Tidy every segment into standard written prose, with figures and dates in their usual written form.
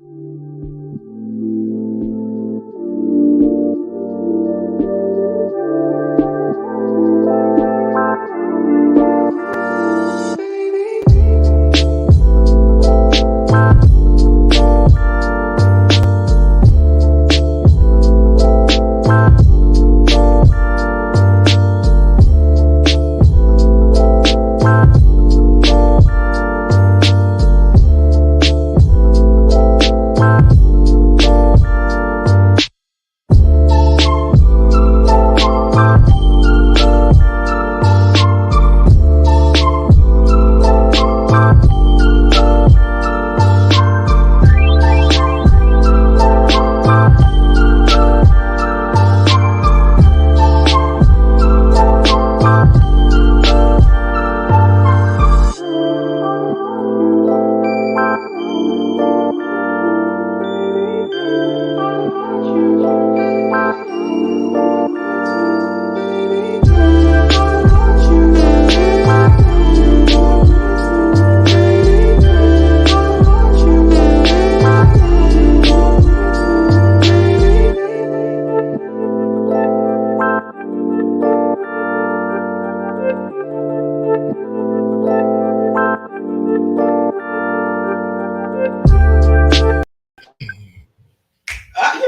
You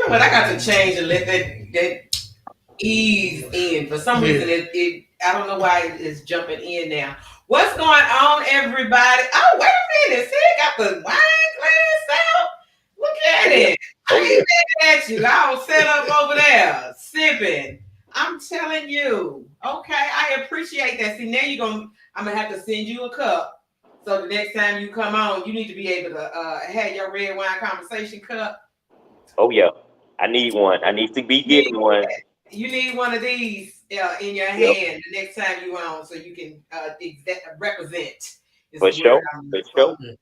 know what? I got to change and let that ease in. For some reason, it I don't know why it's jumping in now. What's going on, everybody? Oh, wait a minute. See, it got the wine glass out. Look at it. I ain't mad at you. I was set up over there sipping. I'm telling you. Okay, I appreciate that. See, now I'm gonna have to send you a cup. So the next time you come on, you need to be able to have your red wine conversation cup. Oh yeah, I need one. I need to be getting one. You need one of these in your Yep. hand the next time you on, so you can represent. Is For the word sure. I'm For looking sure. for.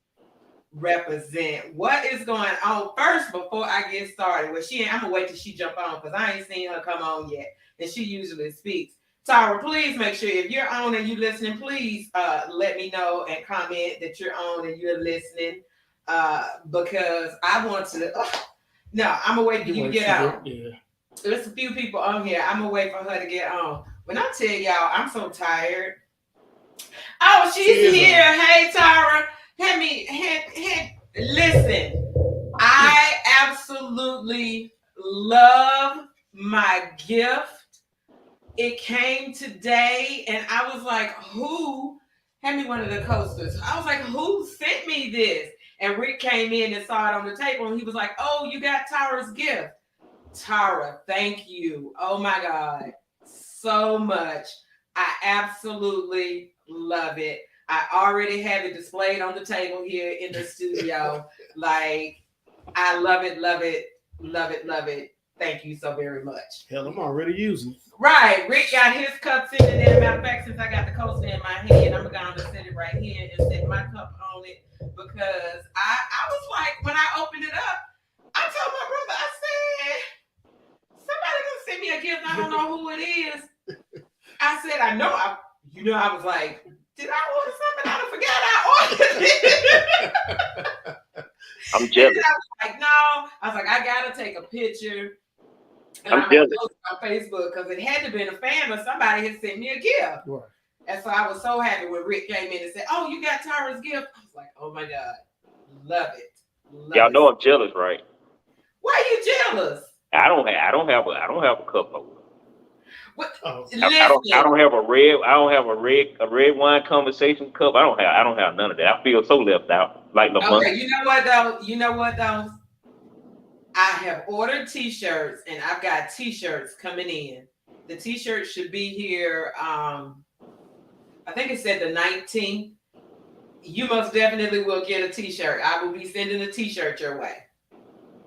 Represent. What is going on? First, before I get started, I'm gonna wait till she jump on because I ain't seen her come on yet, and she usually speaks. Tara, please make sure if you're on and you listening, please let me know and comment that you're on and you're listening, because I want to. No, I'm gonna wait till you get on. Yeah. There's a few people on here. I'm gonna wait for her to get on. When I tell y'all, I'm so tired. Oh, she's here. Hey, Tara. Listen. I absolutely love my gift. It came today, and I was like, "Who?" Hand me one of the coasters. I was like, "Who sent me this?" And Rick came in and saw it on the table, and he was like, "Oh, you got Tara's gift." Tara, thank you. Oh my God, so much. I absolutely love it. I already have it displayed on the table here in the studio. Like, I love it, love it, love it, love it. Thank you so very much. Hell, I'm already using it. Right, Rick got his cup sitting there. Matter of fact, since I got the coaster in my hand, I'm going to set it right here and set my cup on it, because I was like, when I opened it up, I told my brother, I said, somebody gonna send me a gift. I don't know who it is. I said, I know. I was like, did I order something? I forgot I ordered it. I'm jealous. I was like, no. I was like, I gotta take a picture. And I'm jealous. Post it on Facebook because it had to be a fan, but somebody had sent me a gift. Right. And so I was so happy when Rick came in and said, "Oh, you got Tara's gift." I was like, "Oh my God, love it." Y'all know I'm jealous, right? Why are you jealous? I don't have a cup holder. What? I don't have a red wine conversation cup. I don't have none of that. I feel so left out. Like LeBron. Okay, you know what though? I have ordered t-shirts and I've got t-shirts coming in. The t-shirt should be here. I think it said the 19th. You most definitely will get a t-shirt. I will be sending a t-shirt your way.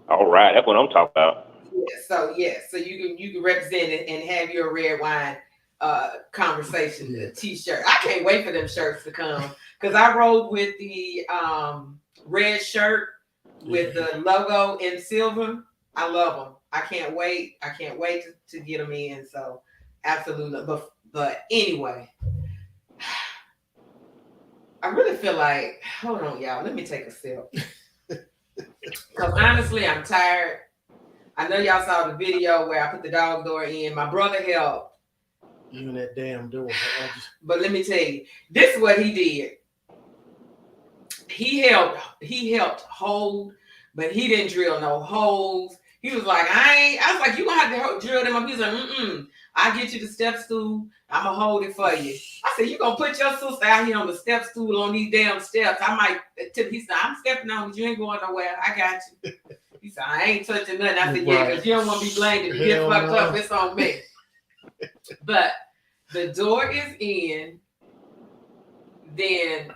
All right, that's what I'm talking about. So you can represent it and have your red wine conversation t-shirt. I can't wait for them shirts to come because I rode with the red shirt with the logo in silver. I love them. I can't wait to get them in. So absolutely. But anyway, I really feel like, hold on, y'all. Let me take a sip. Because honestly, I'm tired. I know y'all saw the video where I put the dog door in. My brother helped. Even that damn door. But let me tell you, this is what he did. He helped hold, but he didn't drill no holes. He was like, I was like, you gonna have to drill them up. He was like, I'll get you the step stool. I'm gonna hold it for you. I said, you gonna put your sister out here on the step stool on these damn steps. I might tip. He said, I'm stepping on it. You ain't going nowhere. I got you. He said, I ain't touching nothing. I said, yeah, because you don't want to be blamed if you get fucked up. It's on me. But the door is in. Then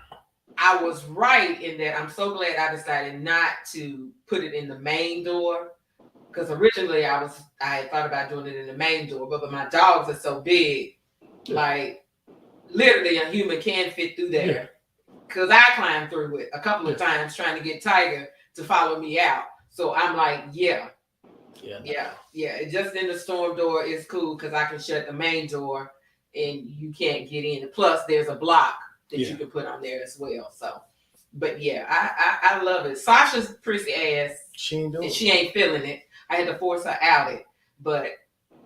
I was right in that I'm so glad I decided not to put it in the main door. Because originally I had thought about doing it in the main door, but my dogs are so big, like literally a human can fit through there. Because I climbed through it a couple of times trying to get Tiger to follow me out. So I'm like, yeah. Just in the storm door is cool because I can shut the main door and you can't get in. Plus, there's a block that you can put on there as well. So, but yeah, I love it. Sasha's prissy ass. She ain't feeling it. I had to force her out it, but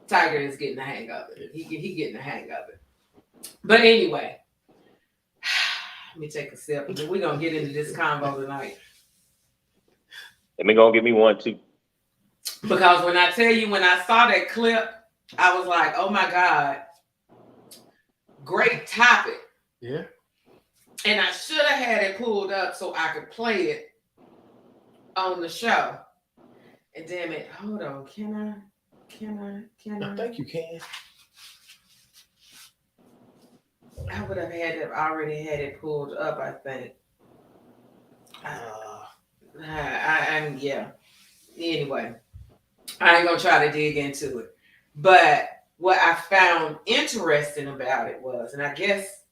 Tiger is getting the hang of it. He getting the hang of it. But anyway, let me take a sip. We're gonna get into this convo tonight. Let me go give me one too. Because when I tell you, when I saw that clip, I was like, oh my God, great topic. Yeah. And I should have had it pulled up so I could play it on the show. And damn it, hold on. Can I? I think you can. I would have already had it pulled up, I think. Anyway, I ain't gonna try to dig into it. But what I found interesting about it was, and I guess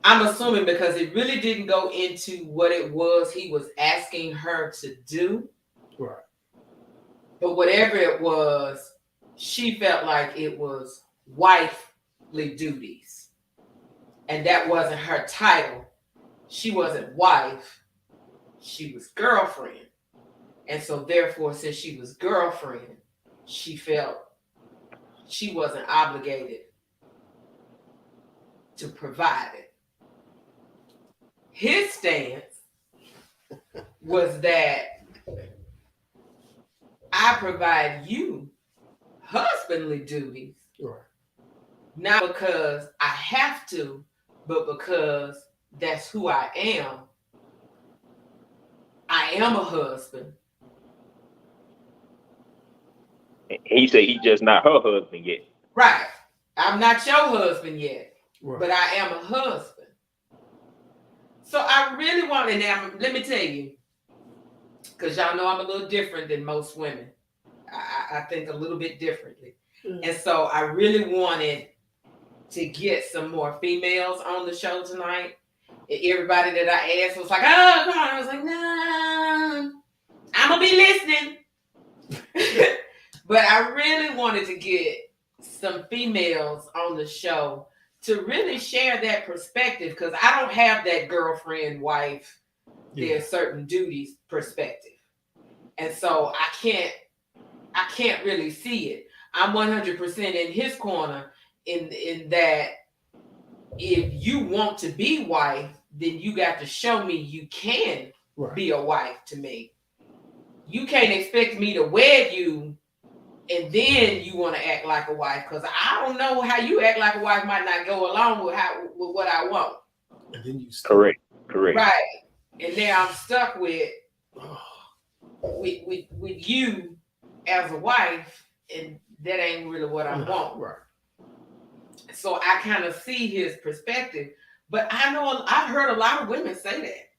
I'm assuming because it really didn't go into what it was he was asking her to do. Right. But whatever it was, she felt like it was wifely duties. And that wasn't her title. She wasn't wife. She was girlfriend. And so therefore, since she was girlfriend, she felt she wasn't obligated to provide it. His stance was that I provide you husbandly duties, right, not because I have to, but because that's who I am. I am a husband. He said he's just not her husband yet. Right. I'm not your husband yet, right, but I am a husband. So I really want to now, let me tell you, because y'all know I'm a little different than most women. I think a little bit differently. And so I really wanted to get some more females on the show tonight. Everybody that I asked was like, oh, come on. I was like, no, I'm going to be listening. But I really wanted to get some females on the show to really share that perspective because I don't have that girlfriend, wife, there's certain duties perspective. And so I can't really see it. I'm 100% in his corner in that if you want to be wife, then you got to show me you can be a wife to me. You can't expect me to wed you and then you want to act like a wife because I don't know how you act like a wife might not go along with what I want. And then you correct. Right. And now I'm stuck with you as a wife, and that ain't really what I want. Right. So I kind of see his perspective, but I know I've heard a lot of women say that.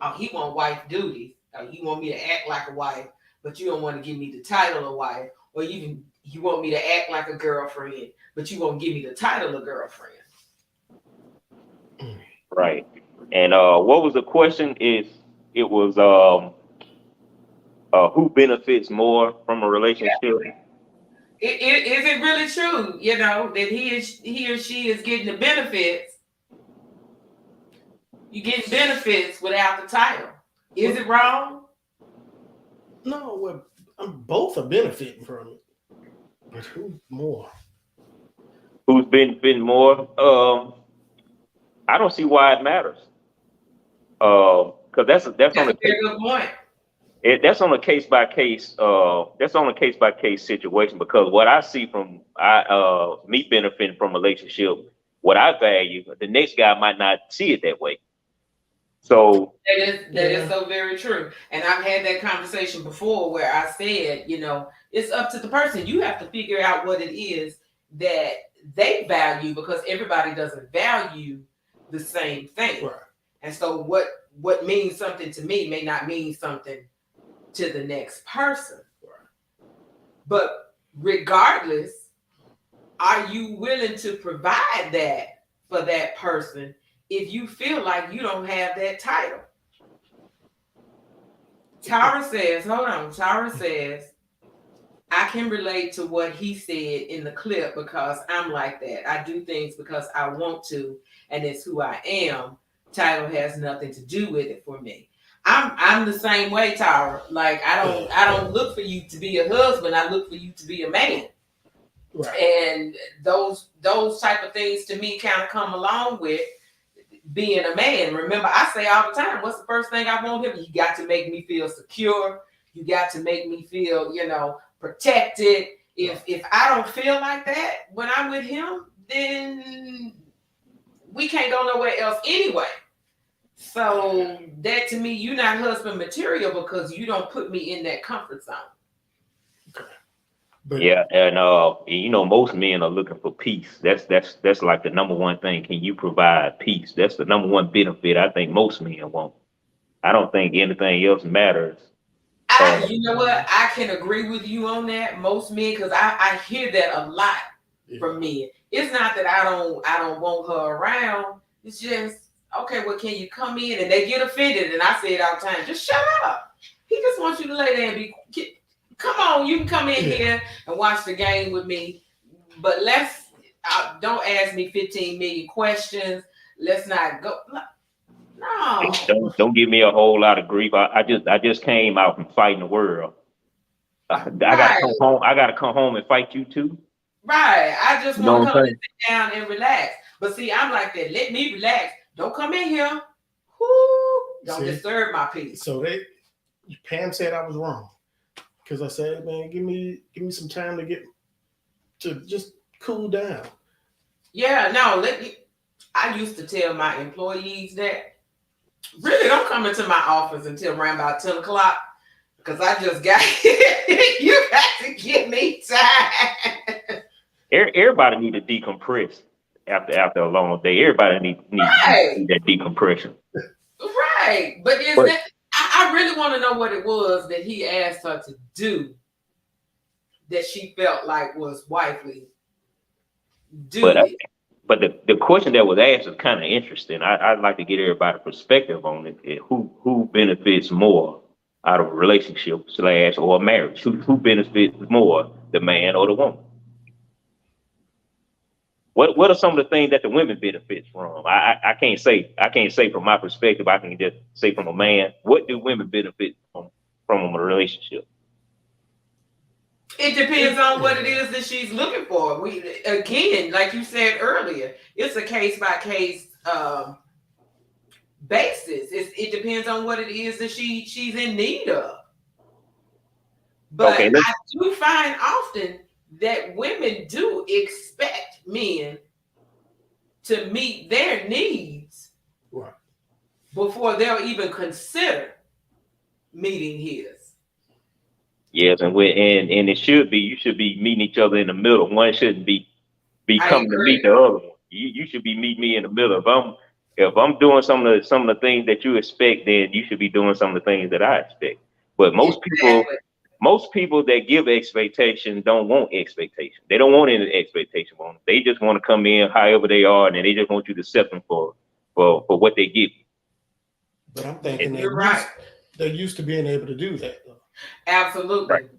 Oh, he want wife duties. Oh, you want me to act like a wife, but you don't want to give me the title of wife, or you want me to act like a girlfriend, but you won't give me the title of girlfriend. Right. And what was the question? It was who benefits more from a relationship? Is it really true, that he or she is getting the benefits? You getting benefits without the title. Is it wrong? No, well, both are benefiting from it, but who more? Who's benefiting more? I don't see why it matters. Because that's on That's the a very good point. that's on a case by case. That's on a case by case situation. Because what I see from me benefiting from a relationship, what I value, the next guy might not see it that way. So That is so very true. And I've had that conversation before where I said, it's up to the person. You have to figure out what it is that they value because everybody doesn't value the same thing. Right. And so what means something to me may not mean something to the next person. Right. But regardless, are you willing to provide that for that person if you feel like you don't have that title? Tara says, I can relate to what he said in the clip because I'm like that. I do things because I want to, and it's who I am. Title has nothing to do with it for me. I'm the same way, Tara. Like I don't look for you to be a husband. I look for you to be a man. Right. And those type of things to me kind of come along with being a man. Remember, I say all the time, what's the first thing I want him? You got to make me feel secure. You got to make me feel, protected. If I don't feel like that when I'm with him, then we can't go nowhere else anyway. So that to me, you're not husband material because you don't put me in that comfort zone. Okay. But yeah, and most men are looking for peace. That's like the number one thing. Can you provide peace? That's the number one benefit I think most men want. I don't think anything else matters. You know what? I can agree with you on that. Most men, because I hear that a lot from men. It's not that I don't want her around. It's just, okay, well, can you come in? And they get offended. And I say it all the time, just shut up. He just wants you to lay there and come on, you can come in here and watch the game with me. But don't ask me 15 million questions. Let's not go. No. Don't give me a whole lot of grief. I just came out from fighting the world. I gotta come home. I gotta come home and fight you too. Right. I just want to come and sit down and relax. But see, I'm like that. Let me relax. Don't come in here. Don't disturb my peace. So Pam said I was wrong because I said, man, give me some time to just cool down. Yeah. No. I used to tell my employees that really don't come into my office until around about 10 o'clock because I just got you got to give me time. Everybody need to decompress after a long day. Everybody need that decompression. Right. But I really want to know what it was that he asked her to do that she felt like was wifely duty. But the question that was asked is kind of interesting. I'd like to get everybody's perspective on it. Who benefits more out of a relationship / or a marriage? Who benefits more, the man or the woman? What are some of the things that the women benefit from? I can't say from my perspective. I can just say from a man. What do women benefit from a relationship? It depends on what it is that she's looking for. Again, like you said earlier, it's a case by case basis. It depends on what it is that she's in need of. But I do find often that women do expect men to meet their needs before they'll even consider meeting his. Yes, and it should be. You should be meeting each other in the middle. One shouldn't be coming to meet the other one. You should be meeting me in the middle. If I'm doing some of the things that you expect, then you should be doing some of the things that I expect. But most people that give expectation don't want expectation. They don't want any expectation on them. They just want to come in however they are, and they just want you to accept them for what they give you. But I'm thinking they're used to being able to do that, though. Absolutely. Right.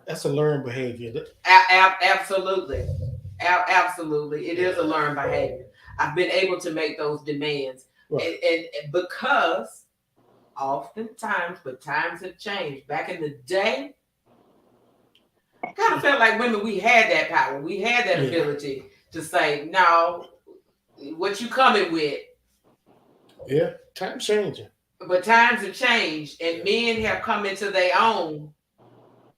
That's a learned behavior. Absolutely. Absolutely. It is a learned behavior. I've been able to make those demands. Right. And because oftentimes, but times have changed. Back in the day, I kind of felt like women, we had that power. We had that ability to say, no, what you coming with? Yeah, time's changing. But times have changed, and men have come into their own.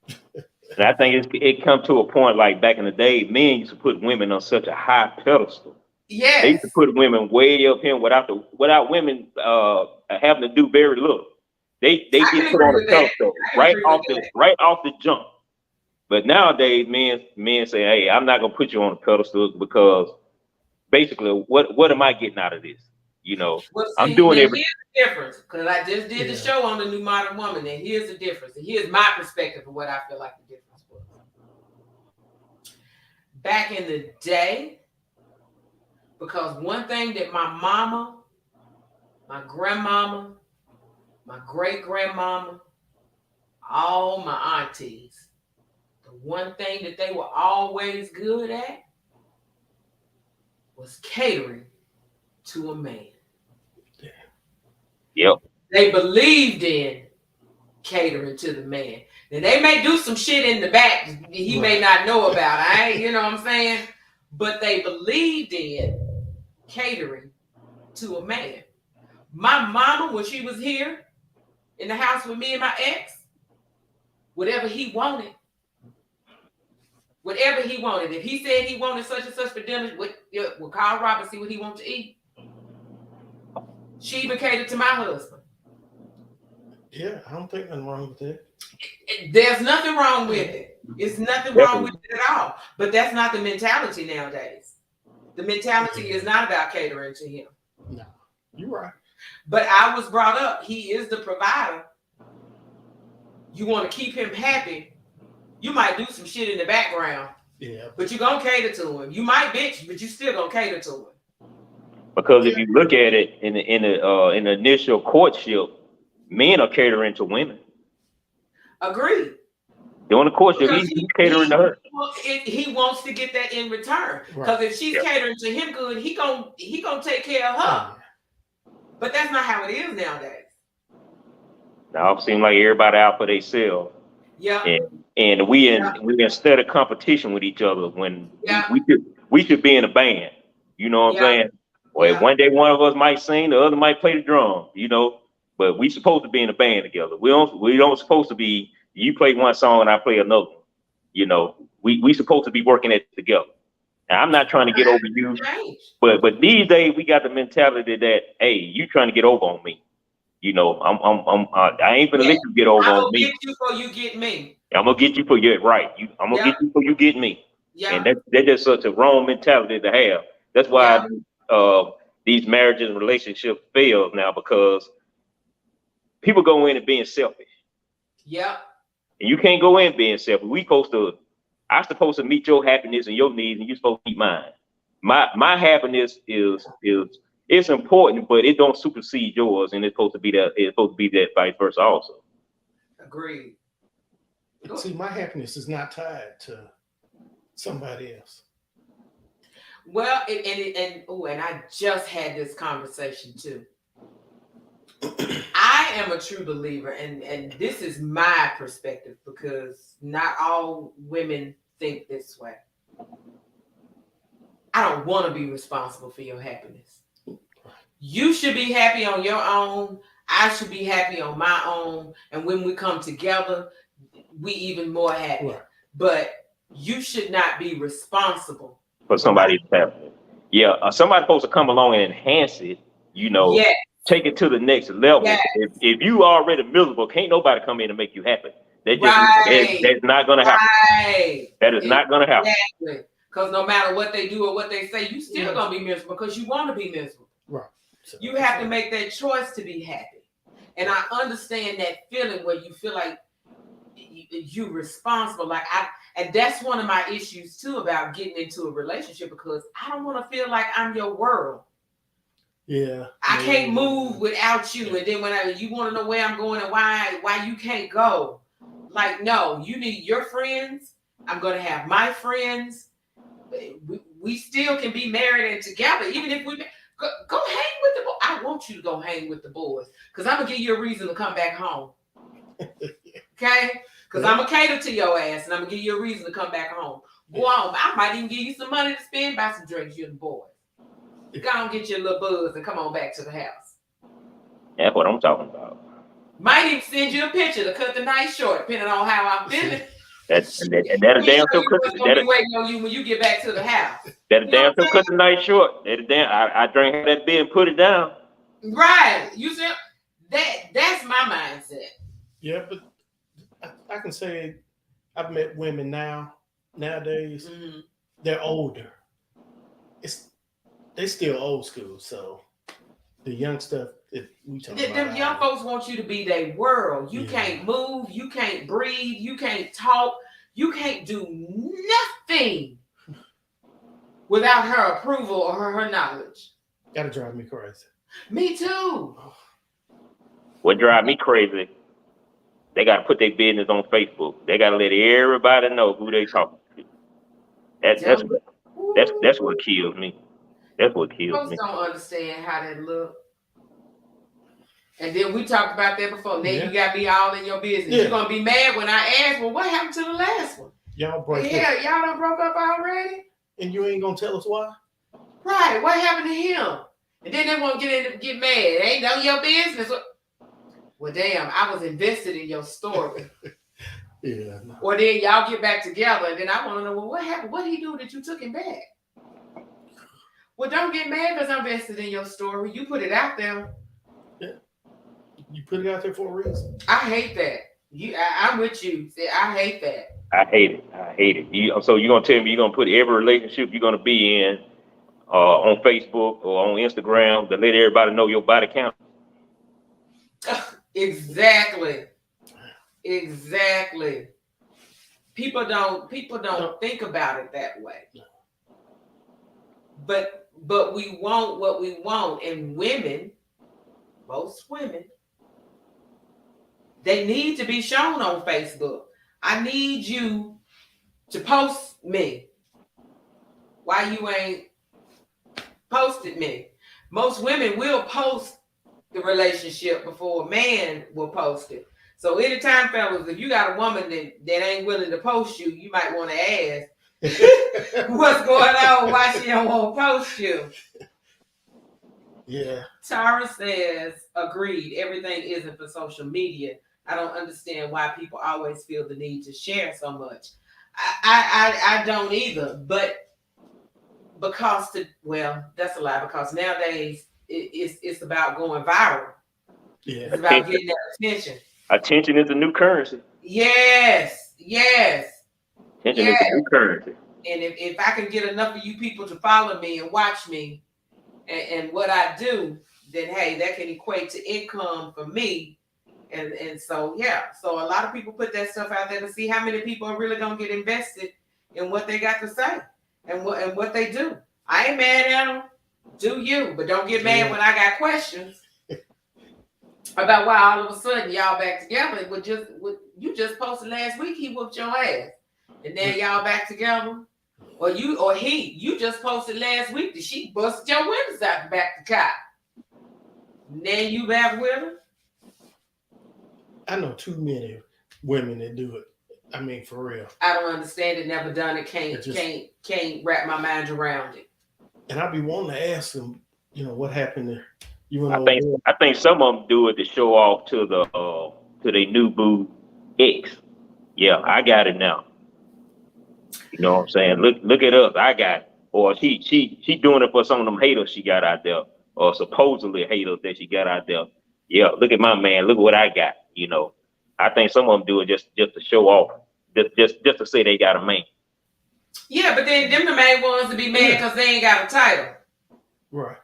And I think it come to a point like back in the day, men used to put women on such a high pedestal. Yes. They used to put women way up here without women having to do very little. They get put on a pedestal right off the jump. But nowadays, men say, "Hey, I'm not gonna put you on a pedestal because basically, what am I getting out of this? You know, well, see, I'm doing everything." Here's the difference, because I just did the show on the New Modern Woman, and here's the difference. And here's my perspective of what I feel like the difference was. Back in the day, because one thing that my mama, my grandmama, my great-grandmama, all my aunties, the one thing that they were always good at was catering to a man. Yep. They believed in catering to the man. Now they may do some shit in the back he may not know about. You know what I'm saying? But they believed in catering to a man. My mama, when she was here in the house with me and my ex, whatever he wanted. If he said he wanted such and such for dinner, we'll call Rob and see what he wants to eat. She even catered to my husband. Yeah, I don't think nothing wrong with that. There's nothing wrong with it. It's nothing wrong with it at all. But that's not the mentality nowadays. The mentality is not about catering to him. No, you're right. But I was brought up, he is the provider. You want to keep him happy, you might do some shit in the background. Yeah. But you're going to cater to him. You might bitch, but you still going to cater to him. Because if you look at it in the initial courtship, men are catering to women. Agreed. During the courtship, he's catering to her. He wants to get that in return. Because if she's catering to him good, he gonna take care of her. But that's not how it is nowadays. Now it seems like everybody out for themselves. Yeah. And we in steady competition with each other when we should be in a band. You know what I'm saying? Well, one day one of us might sing, the other might play the drum, you know. But we supposed to be in a band together. We don't supposed to be, you play one song and I play another one. You know, we supposed to be working it together. And I'm not trying to get over you, but these days we got the mentality that, hey, you trying to get over on me. You know, I ain't gonna let you get over on me. I'm gonna get you before you get me. I'm gonna get you for your right. I'm gonna get you before you get me. Yeah. And that's just such a wrong mentality to have. That's why these marriages and relationships fail now, because people go in and being selfish. Yeah. And you can't go in being selfish. I'm supposed to meet your happiness and your needs, and you're supposed to meet mine. My happiness is it's important, but it don't supersede yours, and it's supposed to be that vice versa also. Agreed. See, my happiness is not tied to somebody else. Well, and I just had this conversation too. I am a true believer, and this is my perspective, because not all women think this way. I don't want to be responsible for your happiness. You should be happy on your own. I should be happy on my own. And when we come together, we even more happy. Right. But you should not be responsible for somebody's happiness. Yeah, somebody's supposed to come along and enhance it, you know. Yes. Take it to the next level. Yes. If you already miserable, can't nobody come in and make you happy. That's not gonna happen. Right. That is not gonna happen. Exactly. Because no matter what they do or what they say, you still gonna be miserable because you want to be miserable. Right. So you have to make that choice to be happy. And I understand that feeling where you feel like you're responsible. And that's one of my issues too about getting into a relationship, because I don't want to feel like I'm your world. Yeah. I can't move without you. And then you want to know where I'm going and why you can't go. Like, no, you need your friends. I'm going to have my friends. We still can be married and together, even if we go hang with the boy. I want you to go hang with the boys because I'm gonna give you a reason to come back home. Okay? Because I'm gonna cater to your ass and I'm gonna give you a reason to come back home. Go on. I might even give you some money to spend, buy some drinks, you and the boys. Go on, get your little buzz and come on back to the house. That's what I'm talking about. Might even send you a picture to cut the night short, depending on how I'm feeling. That'll damn sure cut be waiting on you when you get back to the house. That'll damn sure cut the night short. I drank that beer and put it down. Right. You see, that's my mindset. Yeah, but I can say I've met women nowadays. Mm-hmm. They're older. They still old school. So the young stuff that we talk about. Them young folks want you to be their world. You can't move. You can't breathe. You can't talk. You can't do nothing without her approval or her knowledge. Gotta drive me crazy. Me too. What drive me crazy? They gotta put their business on Facebook. They gotta let everybody know who they talking to. That's what kills me. That's what kills Folks me. don't understand how that look. And then we talked about that before. Now you got me all in your business. You're gonna be mad when I ask, well, what happened to the last one? Y'all broke up. Y'all done broke up already? And you ain't gonna tell us why? Right. What happened to him? And then they won't get mad. It ain't none of your business. Well, damn, I was invested in your story. Yeah. Or then y'all get back together, and then I want to know, well, what happened? What did he do that you took him back? Well, don't get mad because I'm invested in your story. You put it out there. Yeah. You put it out there for a reason. I hate that. I'm with you. I hate that. I hate it. So you're gonna tell me you're gonna put every relationship you're gonna be in on Facebook or on Instagram to let everybody know your body count? Exactly. People don't think about it that way. But we want what we want, and women, most women, they need to be shown on Facebook. I need you to post me. Why you ain't posted me? Most women will post the relationship before a man will post it. So anytime, fellas, if you got a woman that ain't willing to post you, you might want to ask what's going on, why she don't want to post you. Yeah. Tara says, agreed, everything isn't for social media. I don't understand why people always feel the need to share so much. I don't either, but because that's a lie, because nowadays it's about going viral. Yeah. It's about getting that attention. Attention is the new currency. Yes. Attention is the new currency. And if I can get enough of you people to follow me and watch me and what I do, then hey, that can equate to income for me. And so so a lot of people put that stuff out there to see how many people are really gonna get invested in what they got to say and what they do. I ain't mad at them. Do you? But don't get mad when I got questions about why all of a sudden y'all back together. You just posted last week he whooped your ass, and then y'all back together. Or you just posted last week that she busted your windows out the back of the car. And then you back with her. I know too many women that do it. I mean, for real. I don't understand it. Never done it. Can't wrap my mind around it. And I be wanting to ask them, what happened there. I think some of them do it to show off to their new boo ex. Yeah, I got it now. You know what I'm saying? Look at us. I got it. Or she doing it for some of them haters she got out there, or supposedly haters that she got out there. Yeah, look at my man. Look what I got. I think some of them do it just to show off, just to say they got a man. Yeah, but then them the main ones to be mad because they ain't got a title. Right.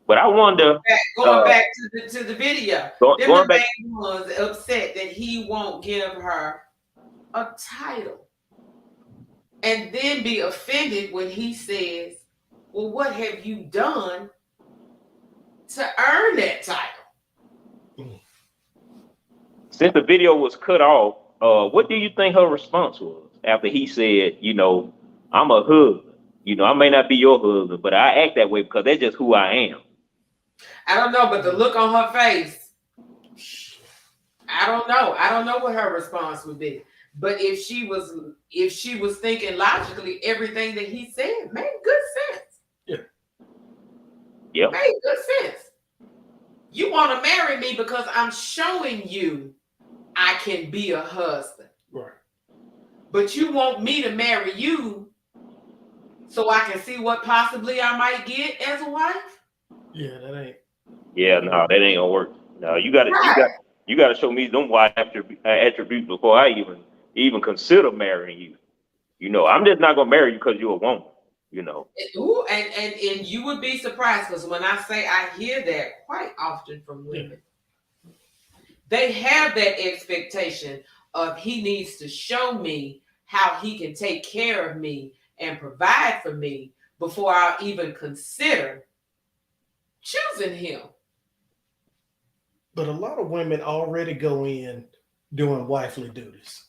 But I wonder. Going back to the video, them going the back, main ones upset that he won't give her a title, and then be offended when he says, "Well, what have you done to earn that title?" Since the video was cut off, what do you think her response was after he said, I'm a husband. I may not be your husband, but I act that way because that's just who I am. I don't know, but the look on her face, I don't know. I don't know what her response would be. But if she was thinking logically, everything that he said made good sense. Yeah. Yep. Made good sense. You want to marry me because I'm showing you I can be a husband. Right. But you want me to marry you so I can see what possibly I might get as a wife? Yeah, that ain't. Yeah, no, that ain't gonna work. No, you gotta show me them white attributes before I even consider marrying you. You know, I'm just not gonna marry you because you're a woman. You know. Ooh, and you would be surprised because when I say I hear that quite often from women, they have that expectation of he needs to show me how he can take care of me and provide for me before I'll even consider choosing him. But a lot of women already go in doing wifely duties.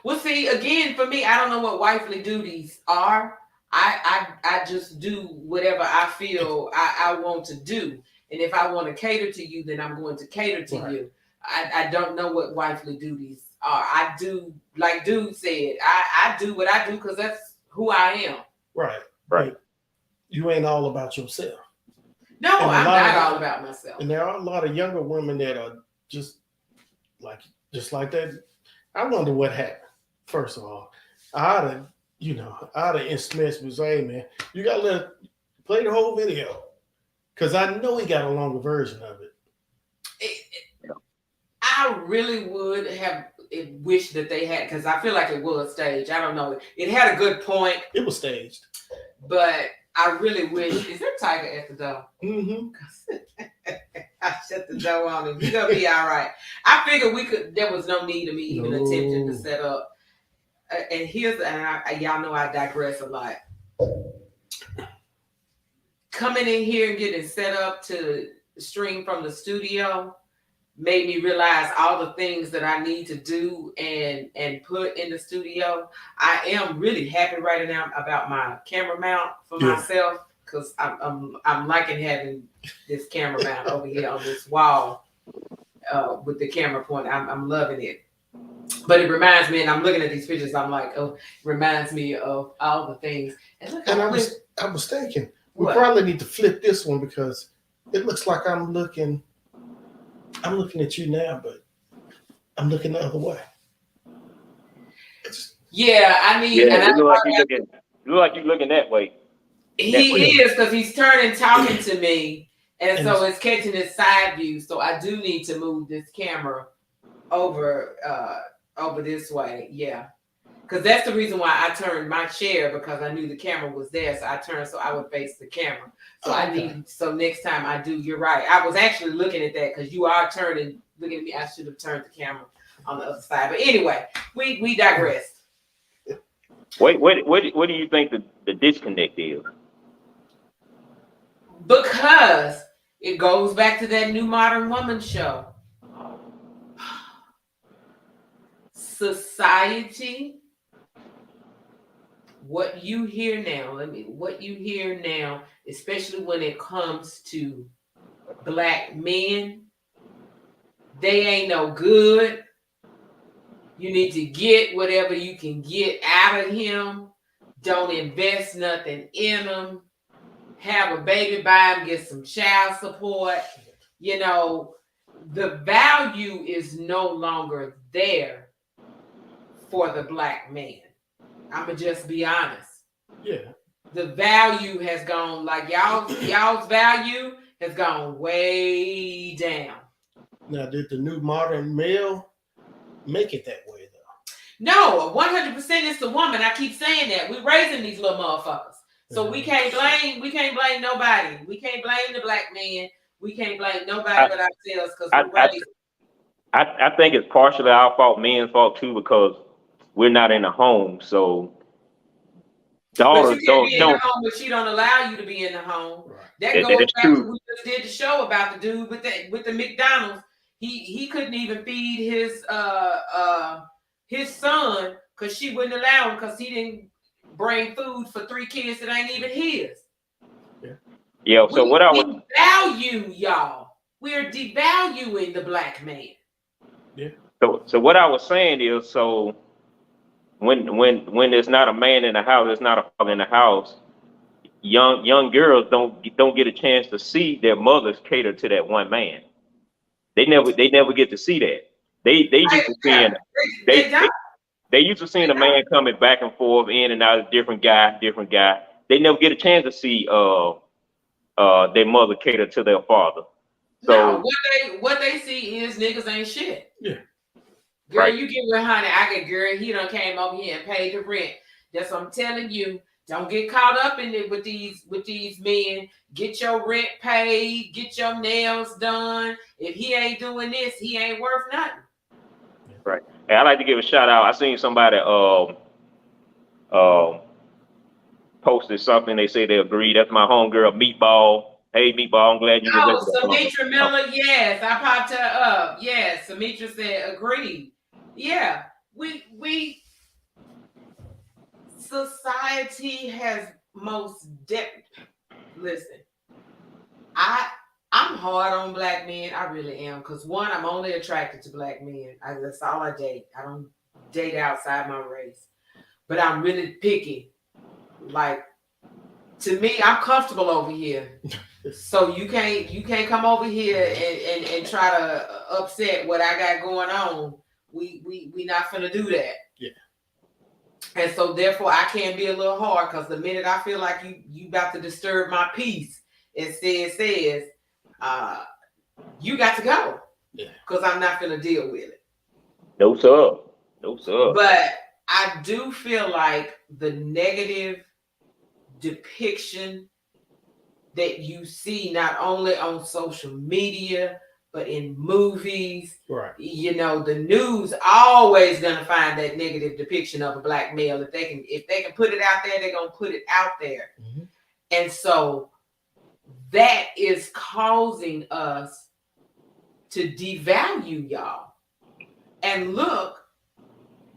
Well, see, again, for me, I don't know what wifely duties are. I just do whatever I feel I want to do. And if I want to cater to you, then I'm going to cater to you. I don't know what wifely duties are. I do, like Dude said, I do what I do because that's who I am. Right. Right. But you ain't all about yourself. No, I'm not all about myself. And there are a lot of younger women that are just like that. I wonder what happened. First of all, I'd have in Smith was, hey man, you gotta play the whole video. Cause I know he got a longer version of it. I really would have wished that they had, because I feel like it was staged. I don't know. It had a good point. It was staged. But I really wish. Is there a tiger at the door? Mm-hmm. I shut the door on him. He's gonna be all right. I figured there was no need of me even attempting to set up. And y'all know I digress a lot. Coming in here and getting set up to stream from the studio made me realize all the things that I need to do and put in the studio. I am really happy right now about my camera mount for myself, because I'm liking having this camera mount over here on this wall with the camera point. I'm loving it. But it reminds me, and I'm looking at these pictures, I'm like, oh, it reminds me of all the things. And look, I was thinking, we probably need to flip this one because it looks like I'm looking at you now, but I'm looking the other way. I mean, yeah, you look like you're looking that way. He is, because he's turning talking to me, and so it's catching his side view. So I do need to move this camera over this way. Yeah. Because that's the reason why I turned my chair, because I knew the camera was there. So I turned so I would face the camera. So so next time I do, you're right. I was actually looking at that because you are turning, looking at me. I should have turned the camera on the other side. But anyway, we digress. Wait, what do you think the disconnect is? Because it goes back to that New Modern Woman show. Society, what you hear now, especially when it comes to black men, they ain't no good. You need to get whatever you can get out of him. Don't invest nothing in him. Have a baby by him, get some child support. You know, the value is no longer there for the black man. I'ma just be honest. Yeah. The value has gone, like y'all's value has gone way down. Now, did the New Modern male make it that way though? No, 100% it's the woman. I keep saying that. We're raising these little motherfuckers. So we can't blame nobody. We can't blame the black man. We can't blame nobody but ourselves, because I think it's partially our fault, men's fault too, because we're not in the home. So daughters but you can't be in the home, but she don't allow you to be in the home. Right. That goes back to we just did the show about the dude with the McDonald's. He couldn't even feed his son because she wouldn't allow him, because he didn't bring food for 3 kids that ain't even his. Yeah. Yeah. So what I was We value y'all. We're devaluing the black man. so what I was saying is, so when there's not a man in the house, there's not a father in the house. Young girls don't get a chance to see their mothers cater to that one man. They never get to see that. They used to seeing They they don't. they used to seeing a man coming back and forth in and out of different guy. They never get a chance to see their mother cater to their father. No, So what they see is niggas ain't shit. Yeah. Girl, Right. you get with honey. I get girl. He done came over here and paid the rent. That's what I'm telling you. Don't get caught up in it with these men. Get your rent paid. Get your nails done. If he ain't doing this, he ain't worth nothing. right. Hey, I'd like to give a shout out. I seen somebody posted something. They say they agree. That's my homegirl Meatball. Hey Meatball, I'm glad you Oh, remember that. Samitra Miller, yes, I popped her up. Yes, Samitra said agreed. Yeah, we society has most listen. I'm hard on black men. I really am. Because one, I'm only attracted to black men. That's all I date. I don't date outside my race. But I'm really picky. Like, to me, I'm comfortable over here. So you can't come over here and try to upset what I got going on. We not gonna do that. Yeah. And so therefore I can be a little hard because the minute I feel like you about to disturb my peace, it says you got to go. Yeah. Because I'm not gonna deal with it. No sir. No sir. But I do feel like the negative depiction that you see not only on social media but in movies, right? You know, the news always gonna find that negative depiction of a black male. If they can put it out there, they're gonna put it out there. Mm-hmm. And so that is causing us to devalue y'all and look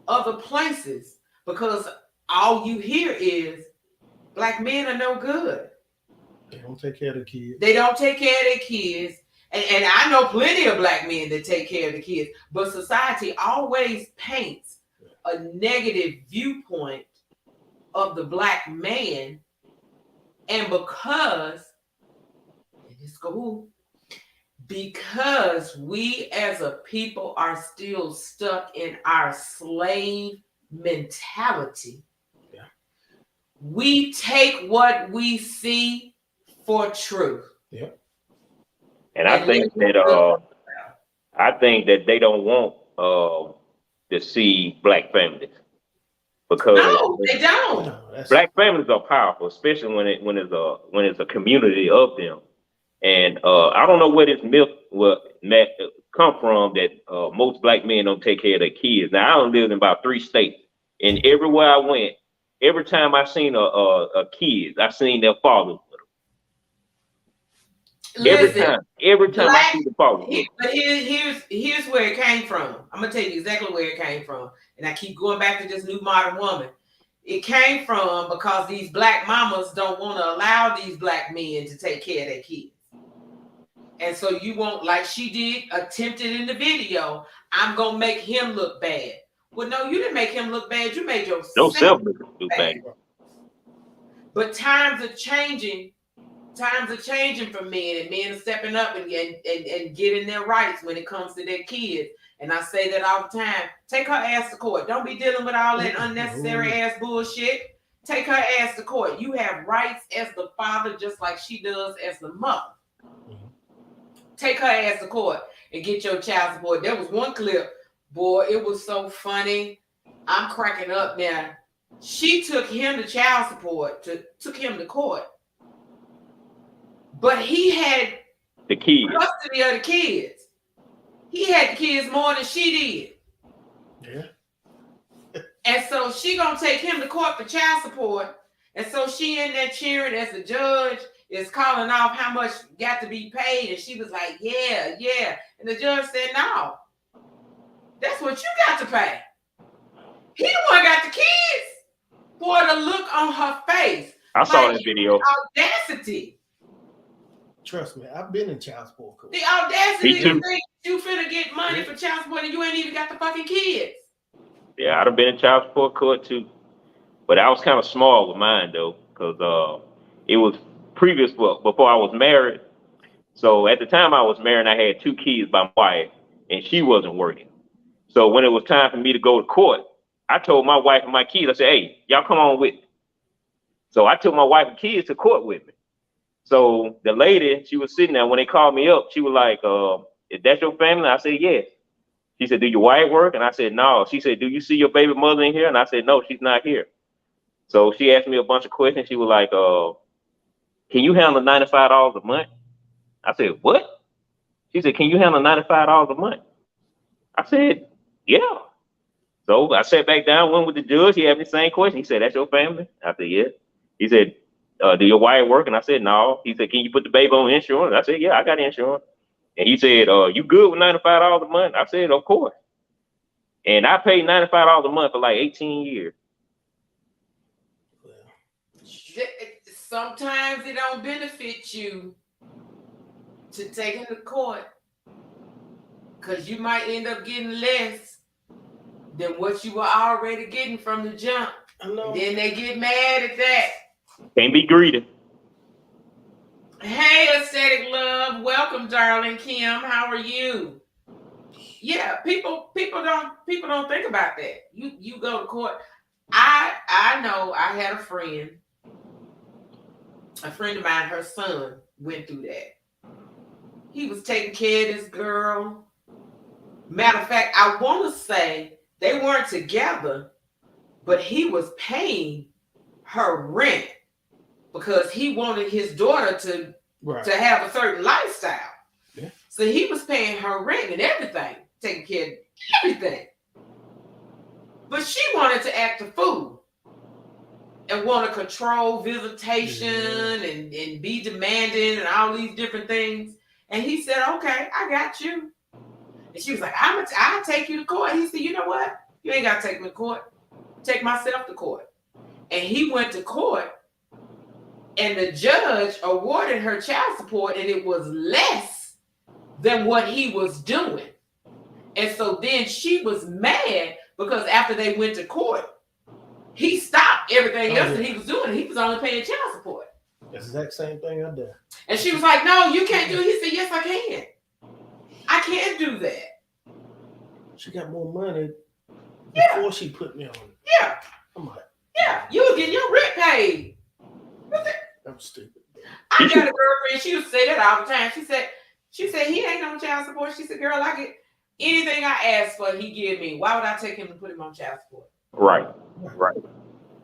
other places because all you hear is black men are no good. They don't take care of the kids. They don't take care of their kids. And I know plenty of black men that take care of the kids, but society always paints a negative viewpoint of the black man. And because we as a people are still stuck in our slave mentality, we take what we see for truth. Yeah. And I think that they don't want to see black families because no, they don't. No, black families are powerful, especially when it's a community of them. And I don't know where this myth come from that most black men don't take care of their kids. Now I don't live in about 3 states, and everywhere I went, every time I seen a kid, I seen their father. Listen, every time I see the father. But here's where it came from. I'm gonna tell you exactly where it came from, and I keep going back to this new modern woman. It came from because these black mamas don't want to allow these black men to take care of their kids. And so you won't, like she did, attempted in the video, I'm gonna make him look bad. Well, no, you didn't make him look bad. You made yourself look bad. But times are changing. Times are changing for men, and men are stepping up and getting their rights when it comes to their kids. And I say that all the time. Take her ass to court. Don't be dealing with all that unnecessary ass bullshit. Take her ass to court. You have rights as the father, just like she does as the mother. Take her ass to court and get your child support. There was one clip, boy, it was so funny. I'm cracking up now. She took him to child support, took him to court. But he had the kids, custody of the kids. He had the kids more than she did. Yeah. And so she gonna take him to court for child support. And so she in there cheering as the judge is calling off how much got to be paid. And she was like, yeah. And the judge said, no, that's what you got to pay. He the one got the kids. Boy, the look on her face. I saw that video. Audacity. Trust me, I've been in child support court. The audacity Me to too. think you finna get money for child support and you ain't even got the fucking kids. Yeah, I'd have been in child support court too. But I was kind of small with mine though, because it was previous before I was married. So at the time I was married, I had 2 kids by my wife, and she wasn't working. So when it was time for me to go to court, I told my wife and my kids, I said, "Hey, y'all come on with me." So I took my wife and kids to court with me. So the lady, she was sitting there when they called me up. She was like, "Is that your family?" I said, "Yes." She said, "Do your wife work?" And I said, "No." She said, "Do you see your baby mother in here?" And I said, "No, she's not here." So she asked me a bunch of questions. She was like, "Can you handle $95 a month?" I said, "What?" She said, "Can you handle $95 a month?" I said, "Yeah." So I sat back down, went with the judge. He asked me the same question. He said, "That's your family?" I said, "Yeah." He said, "Do your wife work?" And I said, "No." He said, "Can you put the baby on insurance?" I said, "Yeah, I got insurance." And he said, "You good with $95 a month?" I said, "Of course." And I paid $95 a month for like 18 years. Sometimes it don't benefit you to take him to court because you might end up getting less than what you were already getting from the jump. And then they get mad at that. Can't be greedy. Hey, Aesthetic Love, welcome, darling. Kim, how are you? Yeah, people don't think about that. You go to court. I know I had a friend of mine, her son went through that. He was taking care of this girl. Matter of fact, I want to say they weren't together, but he was paying her rent because he wanted his daughter to have a certain lifestyle. Yeah. So he was paying her rent and everything, taking care of everything. But she wanted to act a fool and want to control visitation and be demanding and all these different things. And he said, "Okay, I got you." And she was like, I'll take you to court. He said, "You know what? You ain't got to take me to court. Take myself to court." And he went to court, and the judge awarded her child support, and it was less than what he was doing. And so then she was mad because after they went to court, he stopped everything else that he was doing. He was only paying child support. That's the exact same thing I did. And she was like, "No, you can't do it." He said, "Yes, I can. I can't do that." She got more money before she put me on it. Yeah. I'm like, yeah, you were getting your rent paid. I'm stupid. I got a girlfriend. She would say that all the time. She said he ain't on child support. She said, "Girl, I get anything I ask for, he give me. Why would I take him to put him on child support?" Right.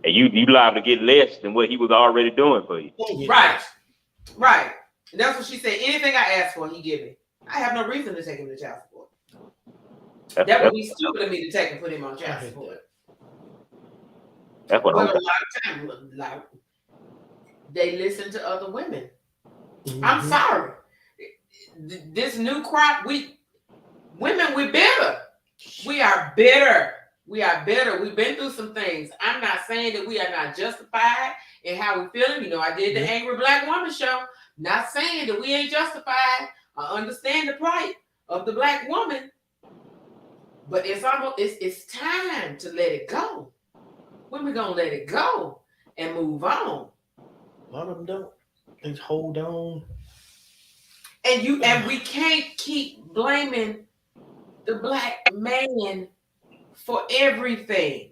And you liable to get less than what he was already doing for you. Right. And that's what she said. Anything I ask for, he give me. I have no reason to take him to child support. That would be stupid of me to take and put him on child support. That's what but a lot of times, like, they listen to other women. Mm-hmm. I'm sorry. This new crop, women, we're bitter. We are bitter. We've been through some things. I'm not saying that we are not justified in how we're feeling. You know, I did the Angry Black Woman show. Not saying that we ain't justified. I understand the plight of the Black woman. But it's time to let it go. When we gonna let it go and move on? A lot of them don't. They just hold on. And we can't keep blaming the Black man for everything.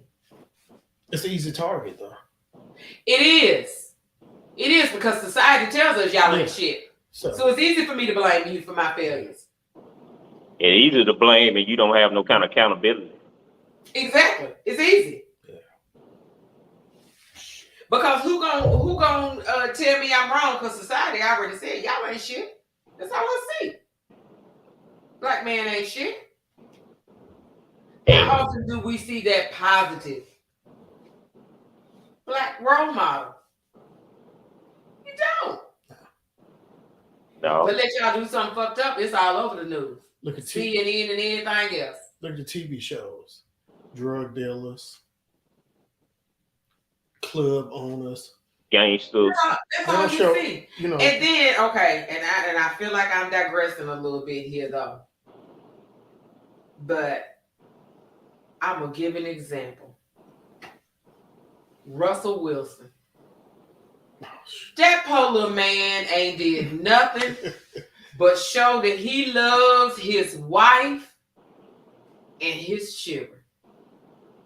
It's an easy target, though. It is. It is, because society tells us y'all ain't shit. So it's easy for me to blame you for my failures. It's easy to blame and you don't have no kind of accountability. Exactly. It's easy. Yeah. Because who gonna tell me I'm wrong? Because society already said y'all ain't shit. That's all I see. Black man ain't shit. How often do we see that positive Black role model? You don't. No. But let y'all do something fucked up, it's all over the news. Look at CNN and anything else. Look at the TV shows. Drug dealers, club owners, gangsters. That's all you see. You know. And then and I feel like I'm digressing a little bit here though. But I'm gonna give an example. Russell Wilson. That poor little man ain't did nothing but show that he loves his wife and his children.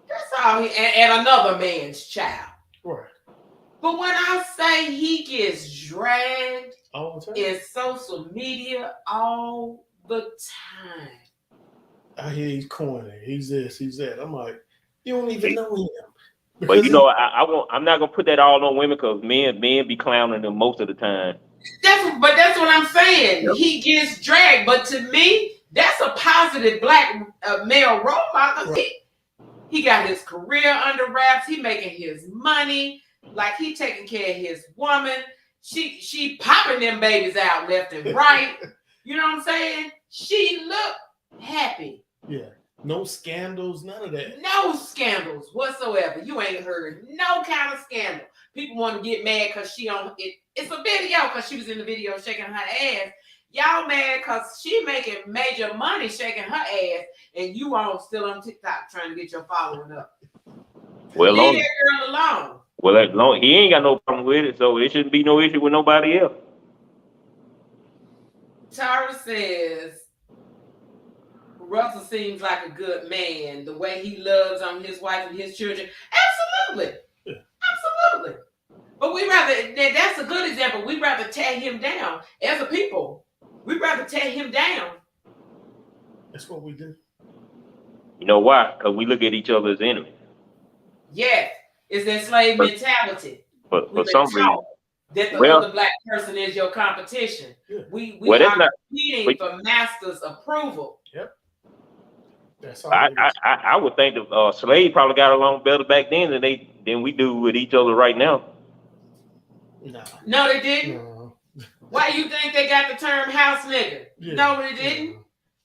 That's all and another man's child. Right. But when I say he gets dragged all the time in social media all the time. I hear he's corny. He's this, he's that. I'm like, you don't even know him. But you know, I'm not gonna put that all on women because men be clowning them most of the time. That's what I'm saying. Yep. He gets dragged, but to me, that's a positive black male role model. Right. He got his career under wraps. He making his money. Like he taking care of his woman. She popping them babies out left and right. You know what I'm saying? She look happy. Yeah. No scandals, none of that. No scandals whatsoever. You ain't heard no kind of scandal. People want to get mad because she on it. It's a video because she was in the video shaking her ass. Y'all mad because she making major money shaking her ass, and you all still on TikTok trying to get your following up. Well, leave that girl alone. Well, he ain't got no problem with it, so it shouldn't be no issue with nobody else. Tara says Russell seems like a good man. The way he loves on his wife and his children, absolutely, absolutely. But that's a good example. We'd rather tear him down as a people. We'd rather tear him down. That's what we do. You know why? Because we look at each other as enemies. Yes, it's that slave mentality. But for some reason, that the other black person is your competition. Yeah. We are competing for master's approval. Yep. That's all. I would think the slave probably got along better back then than we do with each other right now. No, they didn't. No. Why do you think they got the term house nigga? Yeah. No, they didn't.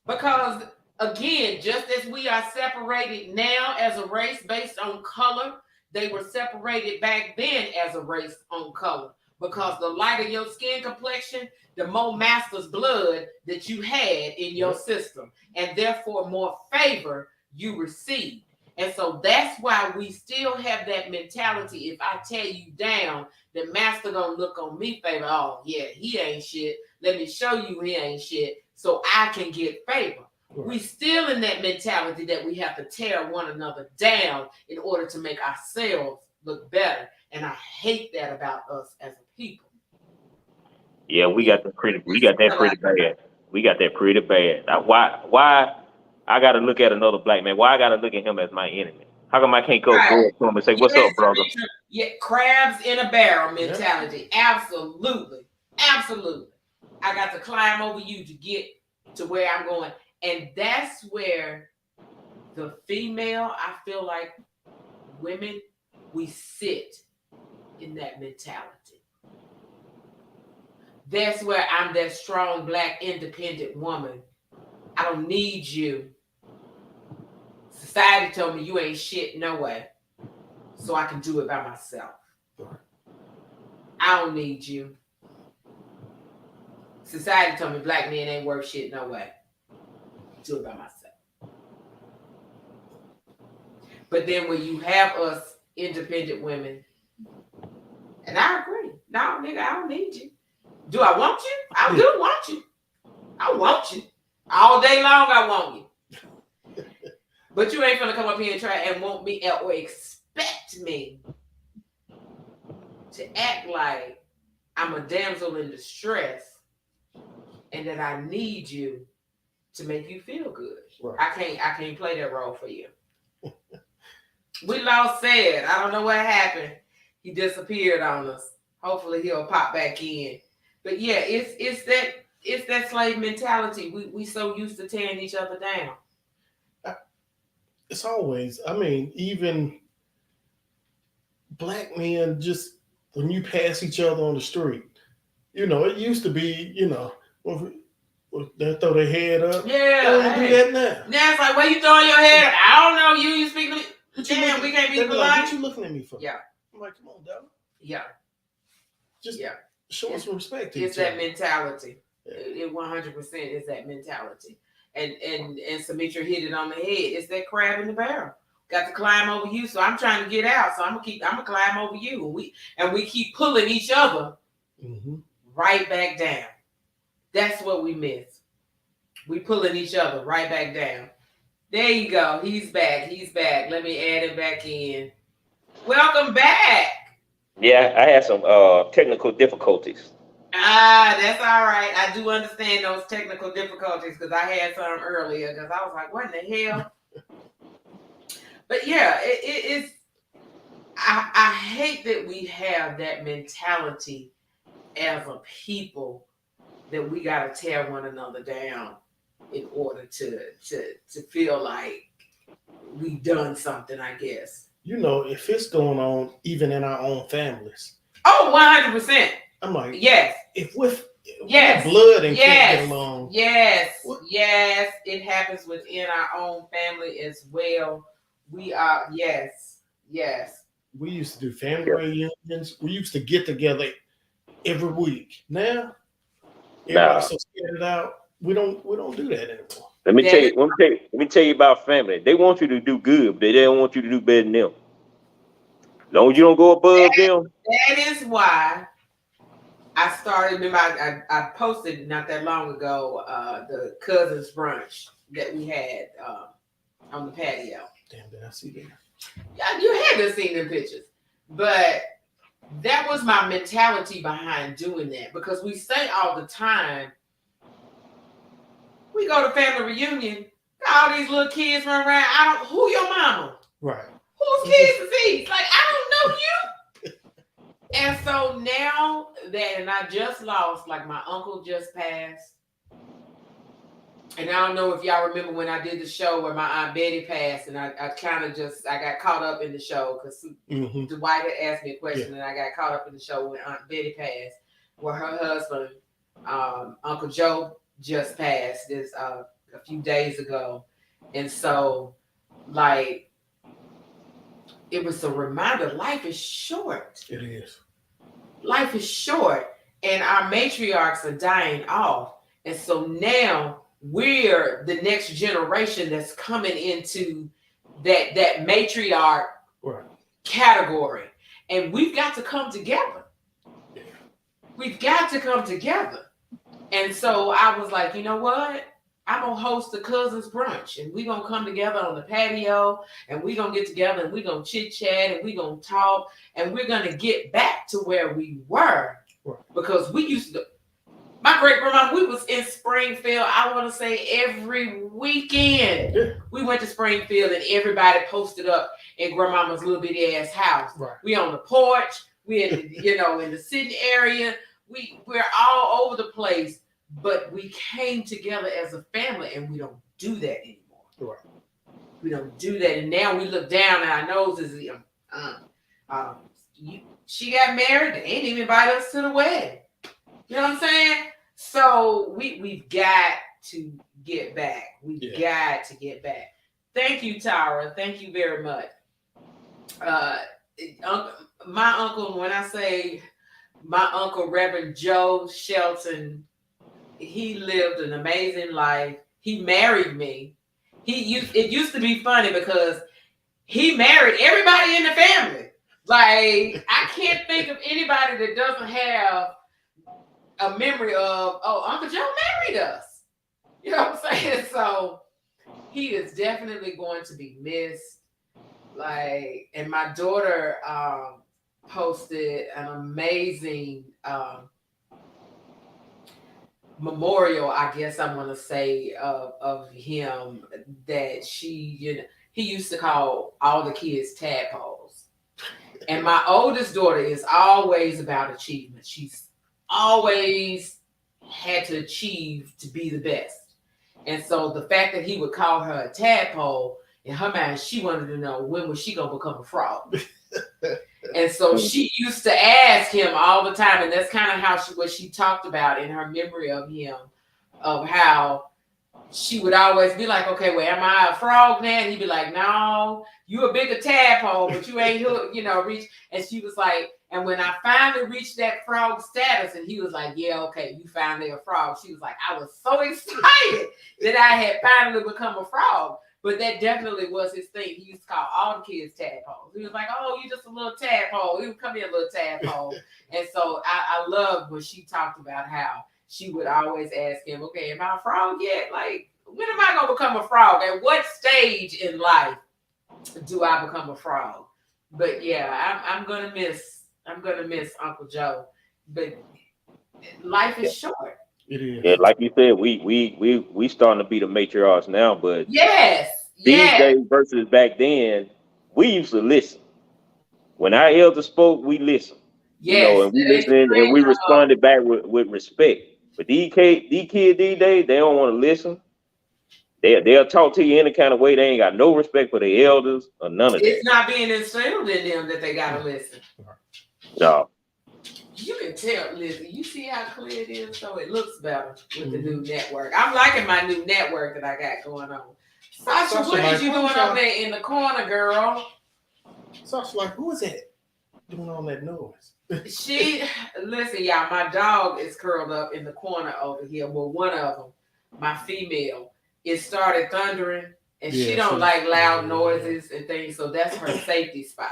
Because again, just as we are separated now as a race based on color, they were separated back then as a race on color. Because the lighter your skin complexion, the more master's blood that you had in your system, and therefore more favor you received. And so that's why we still have that mentality. If I tear you down, the master gonna look on me favor. Oh yeah, he ain't shit. Let me show you he ain't shit, so I can get favor. Right. We still in that mentality that we have to tear one another down in order to make ourselves look better. And I hate that about us as a people. Yeah, we got that pretty bad. We got that pretty bad. Why I gotta look at another black man? Why I gotta look at him as my enemy? How come I can't go up to him and say, "What's up, brother?" Yeah, crabs in a barrel mentality. Yeah. Absolutely. Absolutely. I got to climb over you to get to where I'm going. And that's where the female, I feel like women, we sit in that mentality. That's where I'm that strong, black, independent woman. I don't need you. Society told me you ain't shit no way. So I can do it by myself. I don't need you. Society told me black men ain't worth shit no way. Do it by myself. But then when you have us independent women, and I agree. No, nigga, I don't need you. Do I want you? I do want you. I want you. All day long, I want you. But you ain't gonna come up here and try and want me or expect me to act like I'm a damsel in distress and that I need you to make you feel good. Right. I can't play that role for you. We lost Sid. I don't know what happened. He disappeared on us. Hopefully he'll pop back in. But yeah, it's that slave mentality. We so used to tearing each other down. It's always, I mean, even black men, just when you pass each other on the street, you know, it used to be, you know, they throw their head up. Yeah. They don't do that now. Now it's like, where you throwing your head up? I don't know. You speaking to me. Damn, we can't be polite. What you looking at me for? Yeah. I'm like, come on, dog. Yeah. Just Yeah. show some respect to It's each that other. mentality. Yeah. It 100% is that mentality. And Sumitra hit it on the head. It's that crab in the barrel. Got to climb over you, so I'm trying to get out. So I'm gonna climb over you. And we keep pulling each other right back down. That's what we miss. We pulling each other right back down. There you go. He's back. Let me add him back in. Welcome back. Yeah, I had some technical difficulties. That's all right. I do understand those technical difficulties because I had some earlier because I was like, what in the hell? But yeah, it's I hate that we have that mentality as a people that we gotta tear one another down in order to feel like we done something, I guess. You know, if it's going on even in our own families. Oh, 100%. I'm like, yes. If we're yes. blood and can't yes. get along. Yes. What? Yes. It happens within our own family as well. We are, yes. We used to do family reunions. We used to get together every week. Now, everybody's so scattered out. We don't do that anymore. Let me tell you about family. They want you to do good, but they don't want you to do better than them. As long as you don't go above them. That is why I started. Remember, I posted not that long ago the cousins brunch that we had on the patio. Damn, did I see that? Yeah, you had to see them pictures, but that was my mentality behind doing that because we say all the time. We go to family reunion, all these little kids run around. Who your mama? Right. Whose kids is these? Like, I don't know you. And so now that, and I just lost, like my uncle just passed. And I don't know if y'all remember when I did the show where my Aunt Betty passed, and I kind of I got caught up in the show because Dwight had asked me a question, and I got caught up in the show when Aunt Betty passed, where her husband, Uncle Joe, just passed this a few days ago. And so, like, it was a reminder, life is short. It is. Life is short, and our matriarchs are dying off. And so now we're the next generation that's coming into that matriarch category. And we've got to come together. Yeah. We've got to come together. And so I was like, you know what? I'm going to host a cousins brunch, and we're going to come together on the patio, and we're going to get together, and we're going to chit chat, and we're going to talk, and we're going to get back to where we were. Right. Because we used to, my great grandma, we was in Springfield, I want to say every weekend. Yeah. We went to Springfield, and everybody posted up in grandmama's little bitty ass house. Right. We on the porch, we in the, in the sitting area. We're all over the place, but we came together as a family, and we don't do that anymore. Right. We don't do that, and now we look down at our noses. She got married, they ain't even invite us to the wedding. You know what I'm saying? So we've got to get back. We've got to get back. Thank you, Tara. Thank you very much. My uncle, when I say my uncle, Reverend Joe Shelton, he lived an amazing life. He married me. It used to be funny because he married everybody in the family. Like, I can't think of anybody that doesn't have a memory of, Uncle Joe married us. You know what I'm saying? So he is definitely going to be missed. Like, and my daughter posted an amazing memorial, I guess I'm gonna say, of him, that he used to call all the kids tadpoles. And my oldest daughter is always about achievement. She's always had to achieve to be the best. And so the fact that he would call her a tadpole, in her mind, she wanted to know, when was she gonna become a frog? And so she used to ask him all the time, and that's kind of what she talked about in her memory of him, of how she would always be like, okay, well, am I a frog now? And he'd be like, no, you a bigger tadpole, but you ain't, reach. And she was like, And when I finally reached that frog status, and he was like, yeah, okay, you finally a frog. She was like, I was so excited that I had finally become a frog. But that definitely was his thing. He used to call all the kids tadpoles. He was like, oh, you just a little tadpole. He would come here, little tadpole. And so I loved when she talked about how she would always ask him, okay, am I a frog yet? Like, when am I going to become a frog? At what stage in life do I become a frog? But yeah, I'm gonna miss Uncle Joe. But life is short. It is. Yeah, like you said, we starting to be the matriarchs now, but Yes. these days versus back then, we used to listen. When our elders spoke, we listened. Yes. You know, and we listened and we responded back with respect. But these kids these days, they don't want to listen. They'll talk to you any kind of way. They ain't got no respect for the elders or none of that. It's not being instilled in them that they gotta listen. No. You can tell, Lizzie. You see how clear it is, so it looks better with the new network. I'm liking my new network that I got going on. Sasha, what is you doing over there in the corner, girl? Sasha, like, who is that doing all that noise? Listen, y'all, my dog is curled up in the corner over here. Well, one of them, my female, it started thundering, and she don't like loud noises and things, so that's her safety spot.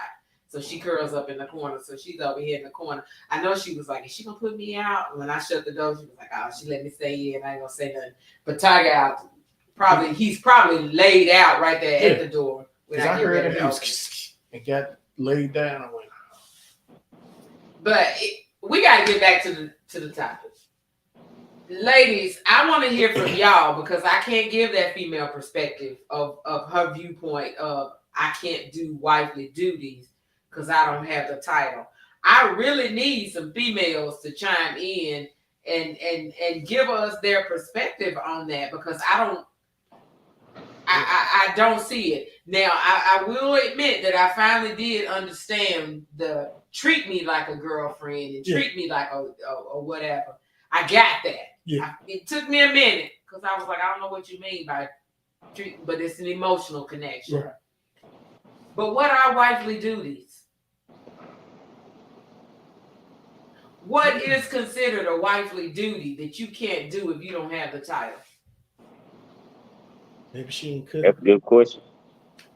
So she curls up in the corner. So she's over here in the corner. I know she was like, is she gonna put me out? When I shut the door, she was like, oh, she let me stay in. I ain't gonna say nothing. But Tiger out, he's probably laid out right there at the door. Because I heard him and got laid down. I went. But we gotta get back to the topic. Ladies, I want to hear from y'all because I can't give that female perspective of her viewpoint of I can't do wifely duties because I don't have the title. I really need some females to chime in and give us their perspective on that because I don't see it. Now, I will admit that I finally did understand the treat me like a girlfriend and treat me like a whatever. I got that. Yeah. It took me a minute because I was like, I don't know what you mean by treat, but it's an emotional connection. Right. But what are wifely duties? What is considered a wifely duty that you can't do if you don't have the title? Maybe she ain't cook. That's a good question.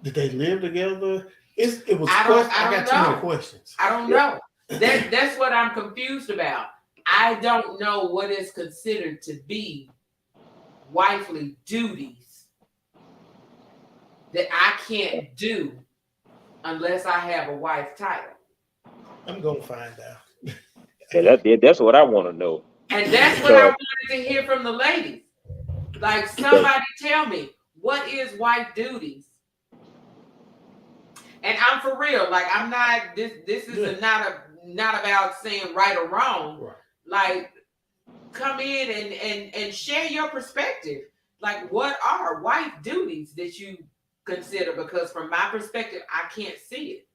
Did they live together? It was. I got too many questions. I don't know. That's what I'm confused about. I don't know what is considered to be wifely duties that I can't do unless I have a wife title. I'm gonna find out. And that's what I want to know. And that's what I wanted to hear from the ladies. Like somebody tell me, what is wife duties? And I'm for real. Like I'm not. This is not about saying right or wrong. Right. Like come in and share your perspective. Like what are wife duties that you consider? Because from my perspective, I can't see it.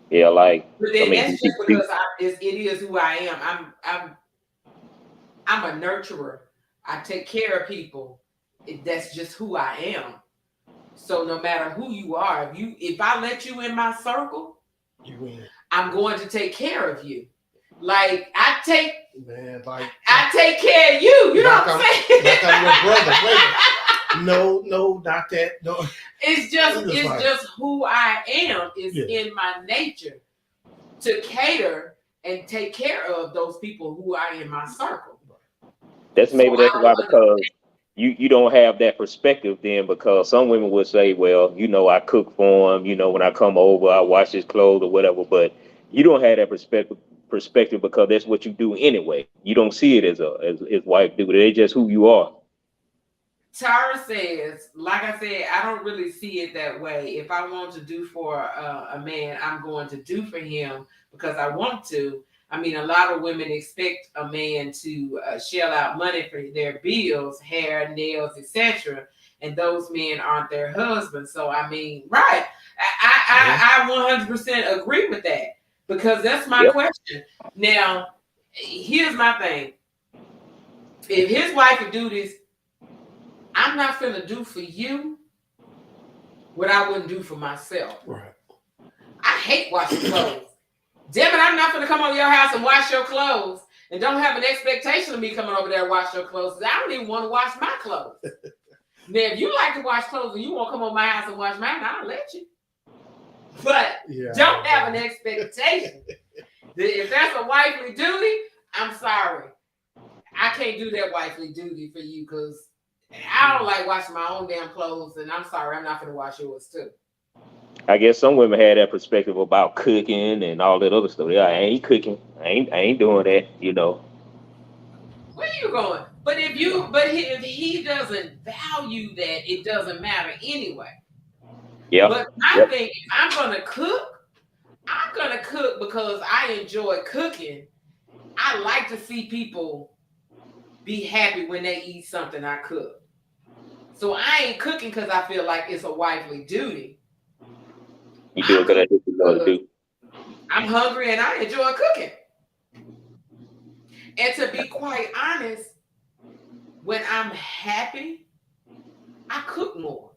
Yeah, like. But then that's just because it is who I am. I'm a nurturer. I take care of people. That's just who I am. So no matter who you are, if I let you in my circle, you win. I'm going to take care of you. Like I take care of you. You know what I'm saying? Like I'm your brother. No, not that. No. It's just who I am is in my nature to cater and take care of those people who are in my circle. That's why because you don't have that perspective then because some women would say, well, I cook for him, when I come over, I wash his clothes or whatever, but you don't have that perspective because that's what you do anyway. You don't see it as wife do. It's just who you are. Tara says, like I said, I don't really see it that way. If I want to do for a man, I'm going to do for him because I want to. I mean, a lot of women expect a man to shell out money for their bills, hair, nails, etc. And those men aren't their husbands. So, I mean, right. I 100% agree with that because that's my question. Now, here's my thing. If his wife could do this, I'm not finna do for you what I wouldn't do for myself. Right. I hate washing clothes. Damn it, I'm not gonna come over your house and wash your clothes. And don't have an expectation of me coming over there and wash your clothes. I don't even want to wash my clothes. Now, if you like to wash clothes and you won't come over my house and wash mine, I'll let you. But don't have an expectation. If that's a wifely duty, I'm sorry. I can't do that wifely duty for you because I don't like washing my own damn clothes. And I'm sorry, I'm not going to wash yours too. I guess some women had that perspective about cooking and all that other stuff. Yeah, I ain't cooking. I ain't doing that, you know. Where you going? But if he doesn't value that, it doesn't matter anyway. Yeah. But I think if I'm gonna cook because I enjoy cooking. I like to see people be happy when they eat something I cook. So I ain't cooking because I feel like it's a wifely duty. You do it because that's what you love to do. I'm hungry and I enjoy cooking. And to be quite honest, when I'm happy, I cook more.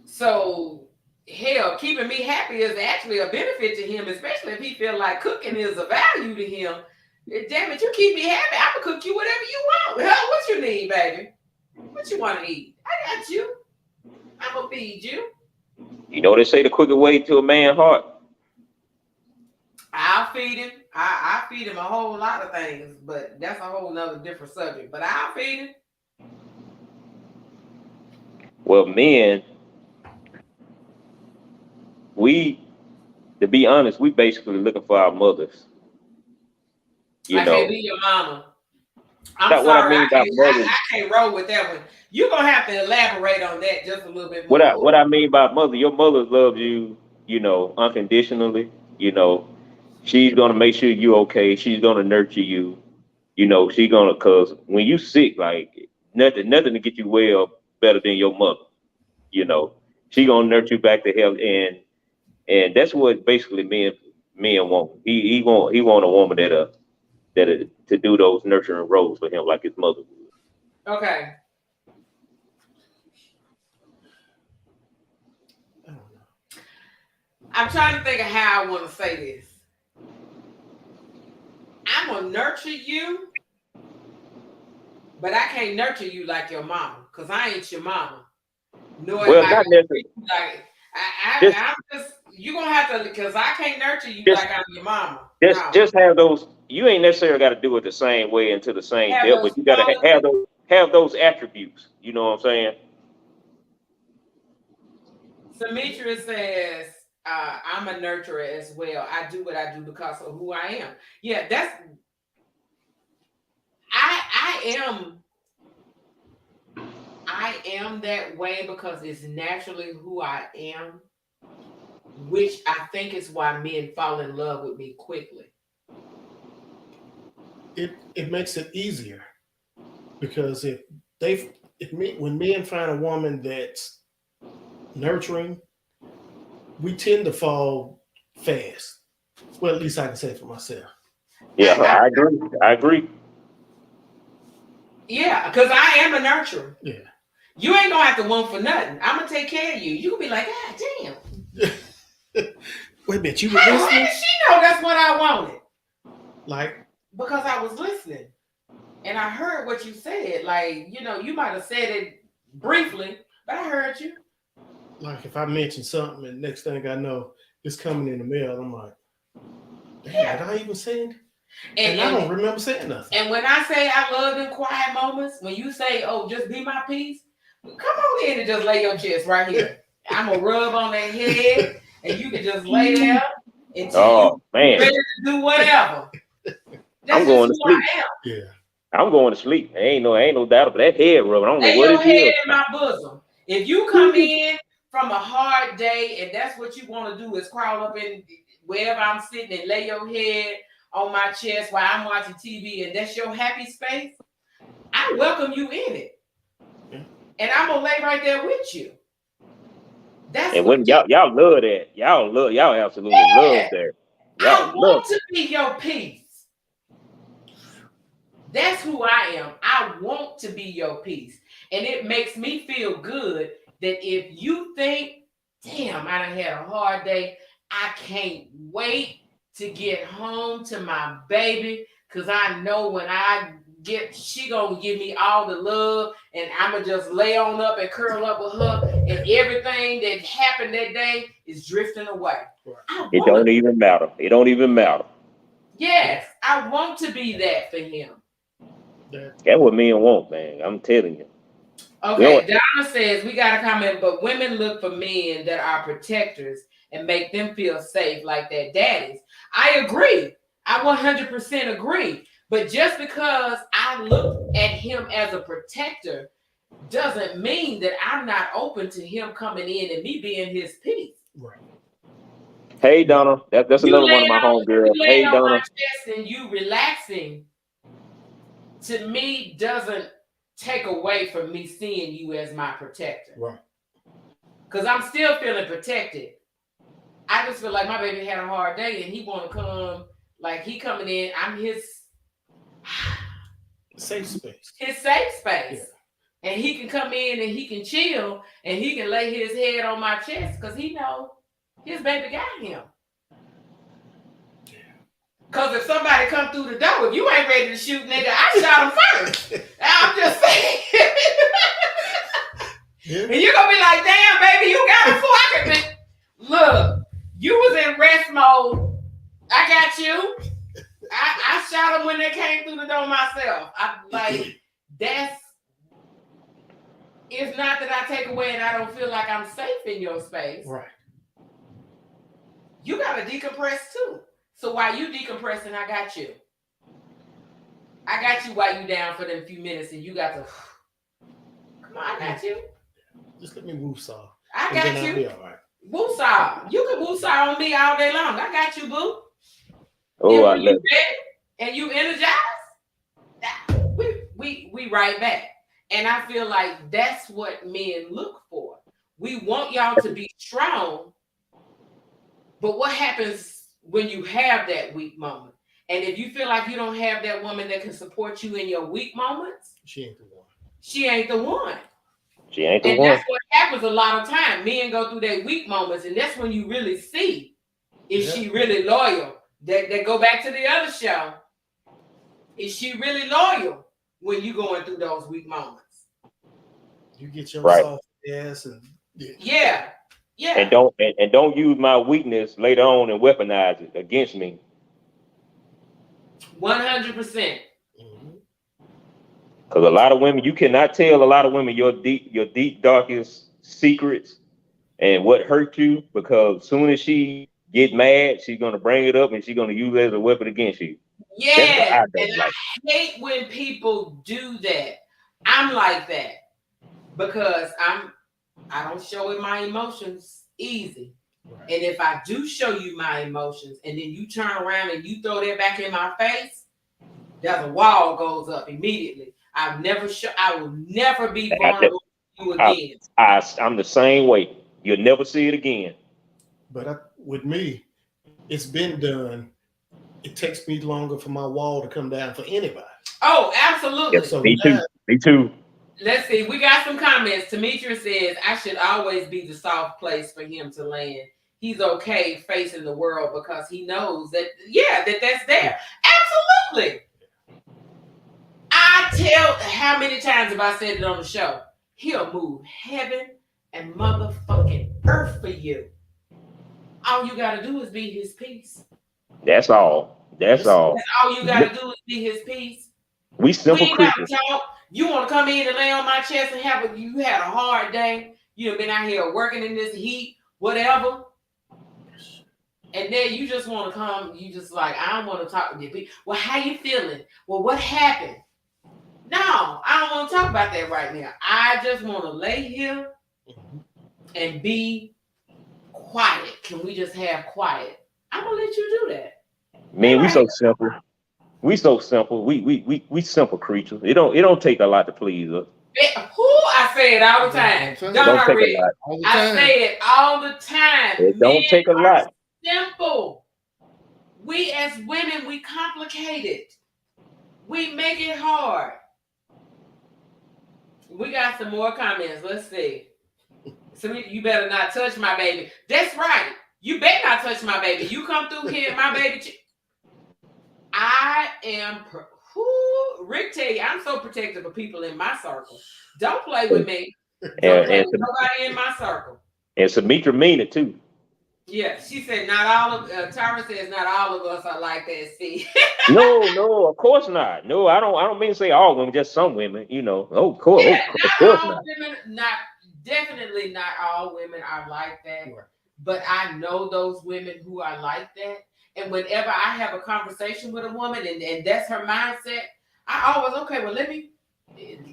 So, hell, keeping me happy is actually a benefit to him, especially if he feels like cooking is a value to him. Damn it, you keep me happy, I can cook you whatever you want. Hell, what you need, baby? What you want to eat? I got you. I'm going to feed you. You know, they say the quicker way to a man's heart. I'll feed him. I feed him a whole lot of things, but that's a whole nother different subject. But I'll feed him. Well, men, to be honest, we basically looking for our mothers. I can't be your mama. I'm that's sorry, what I mean by mothers. I can't roll with that one. You're going to have to elaborate on that just a little bit more. What I mean by mother, your mother loves you, you know, unconditionally. You know, she's going to make sure you're okay. She's going to nurture you. You know, she's going to, because when you sick, like, nothing to get you well better than your mother. You know, she going to nurture you back to health. And that's what basically men want. He want a woman that to do those nurturing roles for him like his mother would. Okay. I'm trying to think of how I want to say this. I'm going to nurture you, but I can't nurture you like your mama because I ain't your mama. Nor well, not necessarily. Like, I'm just, you're going to have to, because I can't nurture you like I'm your mama. Just have those, you ain't necessarily got to do it the same way and to the same depth, but you got to have those attributes. You know what I'm saying? Demetrius says, I'm a nurturer as well. I do what I do because of who I am. Yeah, I am that way because it's naturally who I am, which I think is why men fall in love with me quickly. It makes it easier because when men find a woman that's nurturing, we tend to fall fast. Well, at least I can say it for myself. Yeah, I agree. Yeah, because I am a nurturer. Yeah. You ain't gonna have to want for nothing. I'm gonna take care of you. You can be like, God damn. Wait a minute, you were listening? How did she know that's what I wanted? Like, because I was listening and I heard what you said. Like, you know, you might have said it briefly, but I heard you. Like if I mention something and next thing I know, it's coming in the mail, I'm like, damn, did I even say it? And I don't remember saying nothing. And when I say I love them quiet moments, when you say, oh, just be my peace, come on in and just lay your chest right here. I'm going to rub on that head and you can just lay there until you're ready to do whatever. I'm going to sleep. Yeah. I'm going to sleep. Ain't no doubt about that head rubbing. I don't know what it is. Lay your head in my bosom. If you come in from a hard day and that's what you want to do is crawl up in wherever I'm sitting and lay your head on my chest while I'm watching TV and that's your happy space, I welcome you in it. And I'm gonna lay right there with you. That's and when y'all love that. Y'all absolutely love that. I want to be your peace. That's who I am. I want to be your peace. And it makes me feel good that if you think, damn, I done had a hard day, I can't wait to get home to my baby because I know when I she gonna give me all the love and I'ma just lay on up and curl up with her and everything that happened that day is drifting away. It don't even matter. It don't even matter. Yes, I want to be that for him. That's what men want, man. I'm telling you. Okay, Donna says we got a comment, but women look for men that are protectors and make them feel safe like their daddies. I agree. I 100% agree. But just because I look at him as a protector doesn't mean that I'm not open to him coming in and me being his piece. Right. Hey, Donna. That's another one of my homegirls. Hey, Donna. My chest and you relaxing, to me, doesn't take away from me seeing you as my protector. Right. Because I'm still feeling protected. I just feel like my baby had a hard day and he want to come, like he coming in. I'm his safe space. His safe space. Yeah. And he can come in and he can chill and he can lay his head on my chest because he know his baby got him. Because if somebody come through the door, if you ain't ready to shoot, nigga, I shot him first. I'm just saying. Yeah. And you're going to be like, damn, baby, you got him before I can. Look, you was in rest mode. I got you. I shot them when they came through the door myself. It's not that I take away and I don't feel like I'm safe in your space. Right. You got to decompress too. So while you decompressing, I got you. I got you while you down for them few minutes and you got to, come on, I got you. Just let me woosah. I got you. I'll be all right. Woosah. You can woosah on me all day long. I got you, boo. Oh, I love you and you energized, we right back. And I feel like that's what men look for. We want y'all to be strong, but what happens when you have that weak moment? And if you feel like you don't have that woman that can support you in your weak moments, she ain't the one. She ain't the one. She ain't the and one. That's what happens a lot of time. Men go through their weak moments, and that's when you really see if she really loyal. That go back to the other show. Is she really loyal when you going through those weak moments? You get your soft ass and yeah. And don't use my weakness later on and weaponize it against me. 100%. Because a lot of women, you cannot tell a lot of women your deep darkest secrets and what hurt you, because as soon as she get mad, she's gonna bring it up and she's gonna use it as a weapon against you. Yeah, and I hate when people do that. I'm like that because I don't show it my emotions easy. Right. And if I do show you my emotions and then you turn around and you throw that back in my face, there's a wall goes up immediately. I will never be vulnerable to you again. I'm the same way. You'll never see it again. But with me, it's been done. It takes me longer for my wall to come down for anybody. Oh, absolutely. So me too. Me too. Let's see. We got some comments. Demetria says, I should always be the soft place for him to land. He's okay facing the world because he knows that, that's there. Absolutely. I tell, how many times have I said it on the show? He'll move heaven and motherfucking earth for you. All you got to do is be his peace. That's all. That's all. That's all you got to do is be his peace. We simple creatures. You want to come in and lay on my chest and you had a hard day. You've been out here working in this heat, whatever. And then you just want to come. You just like, I don't want to talk to you. Well, how you feeling? Well, what happened? No, I don't want to talk about that right now. I just want to lay here and be quiet. Can we just have quiet? I'm gonna let you do that. Man, we so simple. We so simple. We simple creatures. It don't take a lot to please us. I say it all the time. Don't take a lot. I say it all the time. It don't take a lot. Simple. We as women, we complicate it. We make it hard. We got some more comments. Let's see. So you better not touch my baby. That's right. You better not touch my baby. You come through here, my baby. I am. Rick tell you, I'm so protective of people in my circle. Don't play with me. Don't play with nobody in my circle. And Sumitra mean it too. Yeah, she said not all of. Tara says not all of us are like that. See. No, of course not. No, I don't mean to say all women, just some women. You know, of course not. Women, definitely not all women are like that. Right. But I know those women who are like that. And whenever I have a conversation with a woman and that's her mindset, I always, okay, well,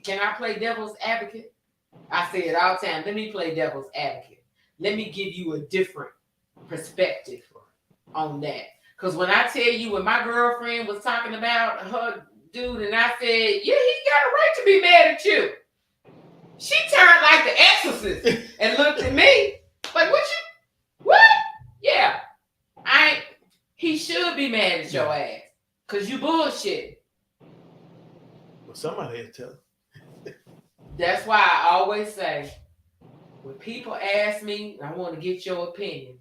can I play devil's advocate? I say it all the time. Let me play devil's advocate. Let me give you a different perspective on that. Because when I tell you, when my girlfriend was talking about her dude, and I said, yeah, he got a right to be mad at you. She turned like the exorcist and looked at me like, what? Yeah. He should be mad at your ass because you bullshit. Well, somebody had to tell him. That's why I always say, when people ask me, I want to get your opinion.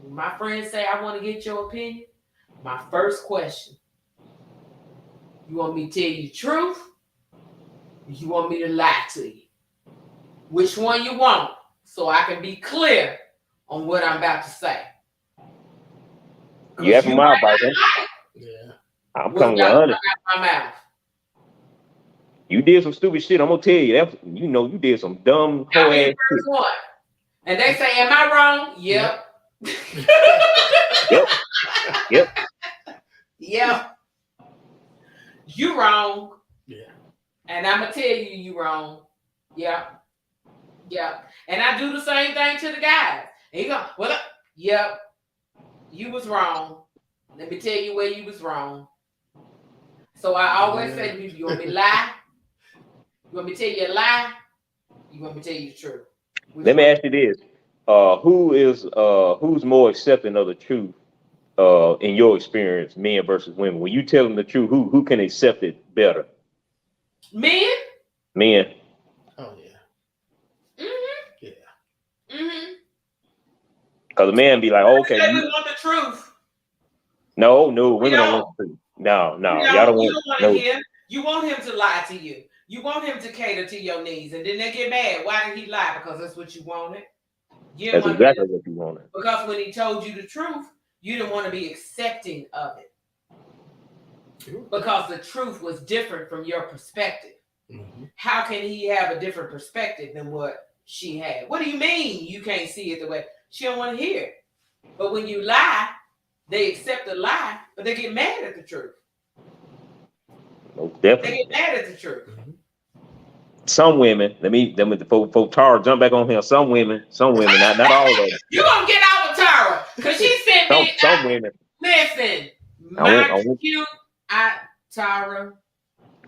When my friends say, I want to get your opinion, my first question, you want me to tell you the truth? Or you want me to lie to you? Which one you want? So I can be clear on what I'm about to say. You have my advice. Yeah. I'm coming honest. My mouth. You did some stupid shit. I'm gonna tell you that. You know, you did some dumb whole ass shit. And they say, "Am I wrong?" Yep. Yep. You wrong. Yeah. And I'm gonna tell you wrong. Yep. And I do the same thing to the guys. And he go, well, yep. You was wrong. Let me tell you where you was wrong. So I always say to people, you want me to lie? You want me to tell you a lie? You want me to tell you the truth? Let me ask you this. Who's more accepting of the truth in your experience, men versus women? When you tell them the truth, who can accept it better? Men? Men. Oh yeah. Mm-hmm. Yeah. Mm-hmm. Because a man be like, okay. We want the truth. No, women don't want the truth. No, y'all don't want to hear. You want him to lie to you. You want him to cater to your needs, and then they get mad. Why did he lie? Because that's what you wanted. That's exactly what you wanted. Because when he told you the truth, you didn't want to be accepting of it. Because the truth was different from your perspective. Mm-hmm. How can he have a different perspective than what she had? What do you mean you can't see it the way? She don't want to hear it. But when you lie, they accept the lie, but they get mad at the truth. No, definitely. They get mad at the truth. Mm-hmm. Some women, let me before Tara jump back on here. Some women, not all of them. You gonna get out with Tara because she said me. Some women. Listen, Tara.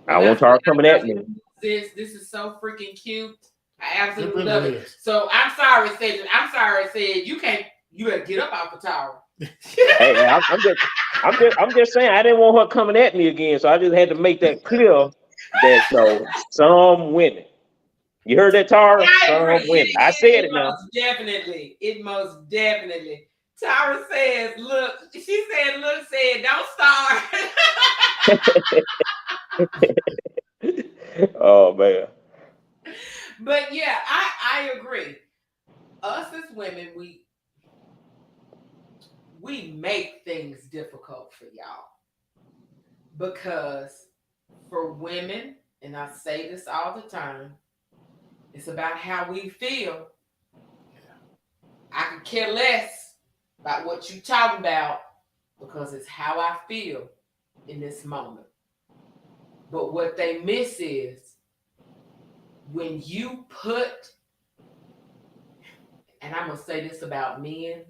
I want Tara coming at me. This is so freaking cute. I absolutely love it. So I'm sorry, Cedric. I said you can't. You better get up off the tower. Hey, I'm just saying I didn't want her coming at me again, so I just had to make that clear. That some women. You heard that, Tara? Some women. I said it now. It most definitely. Tara says, "Look." She said, "Look, said don't start." Oh man. But yeah, I agree. Us as women, we make things difficult for y'all. Because for women, and I say this all the time, it's about how we feel. I could care less about what you talking about because it's how I feel in this moment. But what they miss is when you put, and I'm going to say this about men,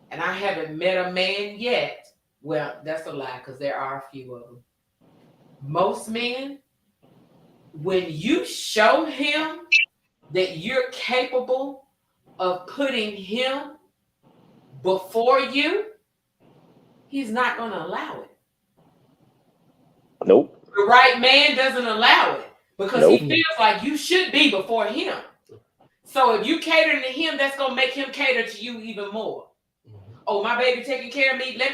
and I haven't met a man yet. Well, that's a lie because there are a few of them. Most men, when you show him that you're capable of putting him before you, he's not going to allow it. Nope. The right man doesn't allow it because he feels like you should be before him. So if you catering to him, that's gonna make him cater to you even more. Oh, my baby taking care of me. Let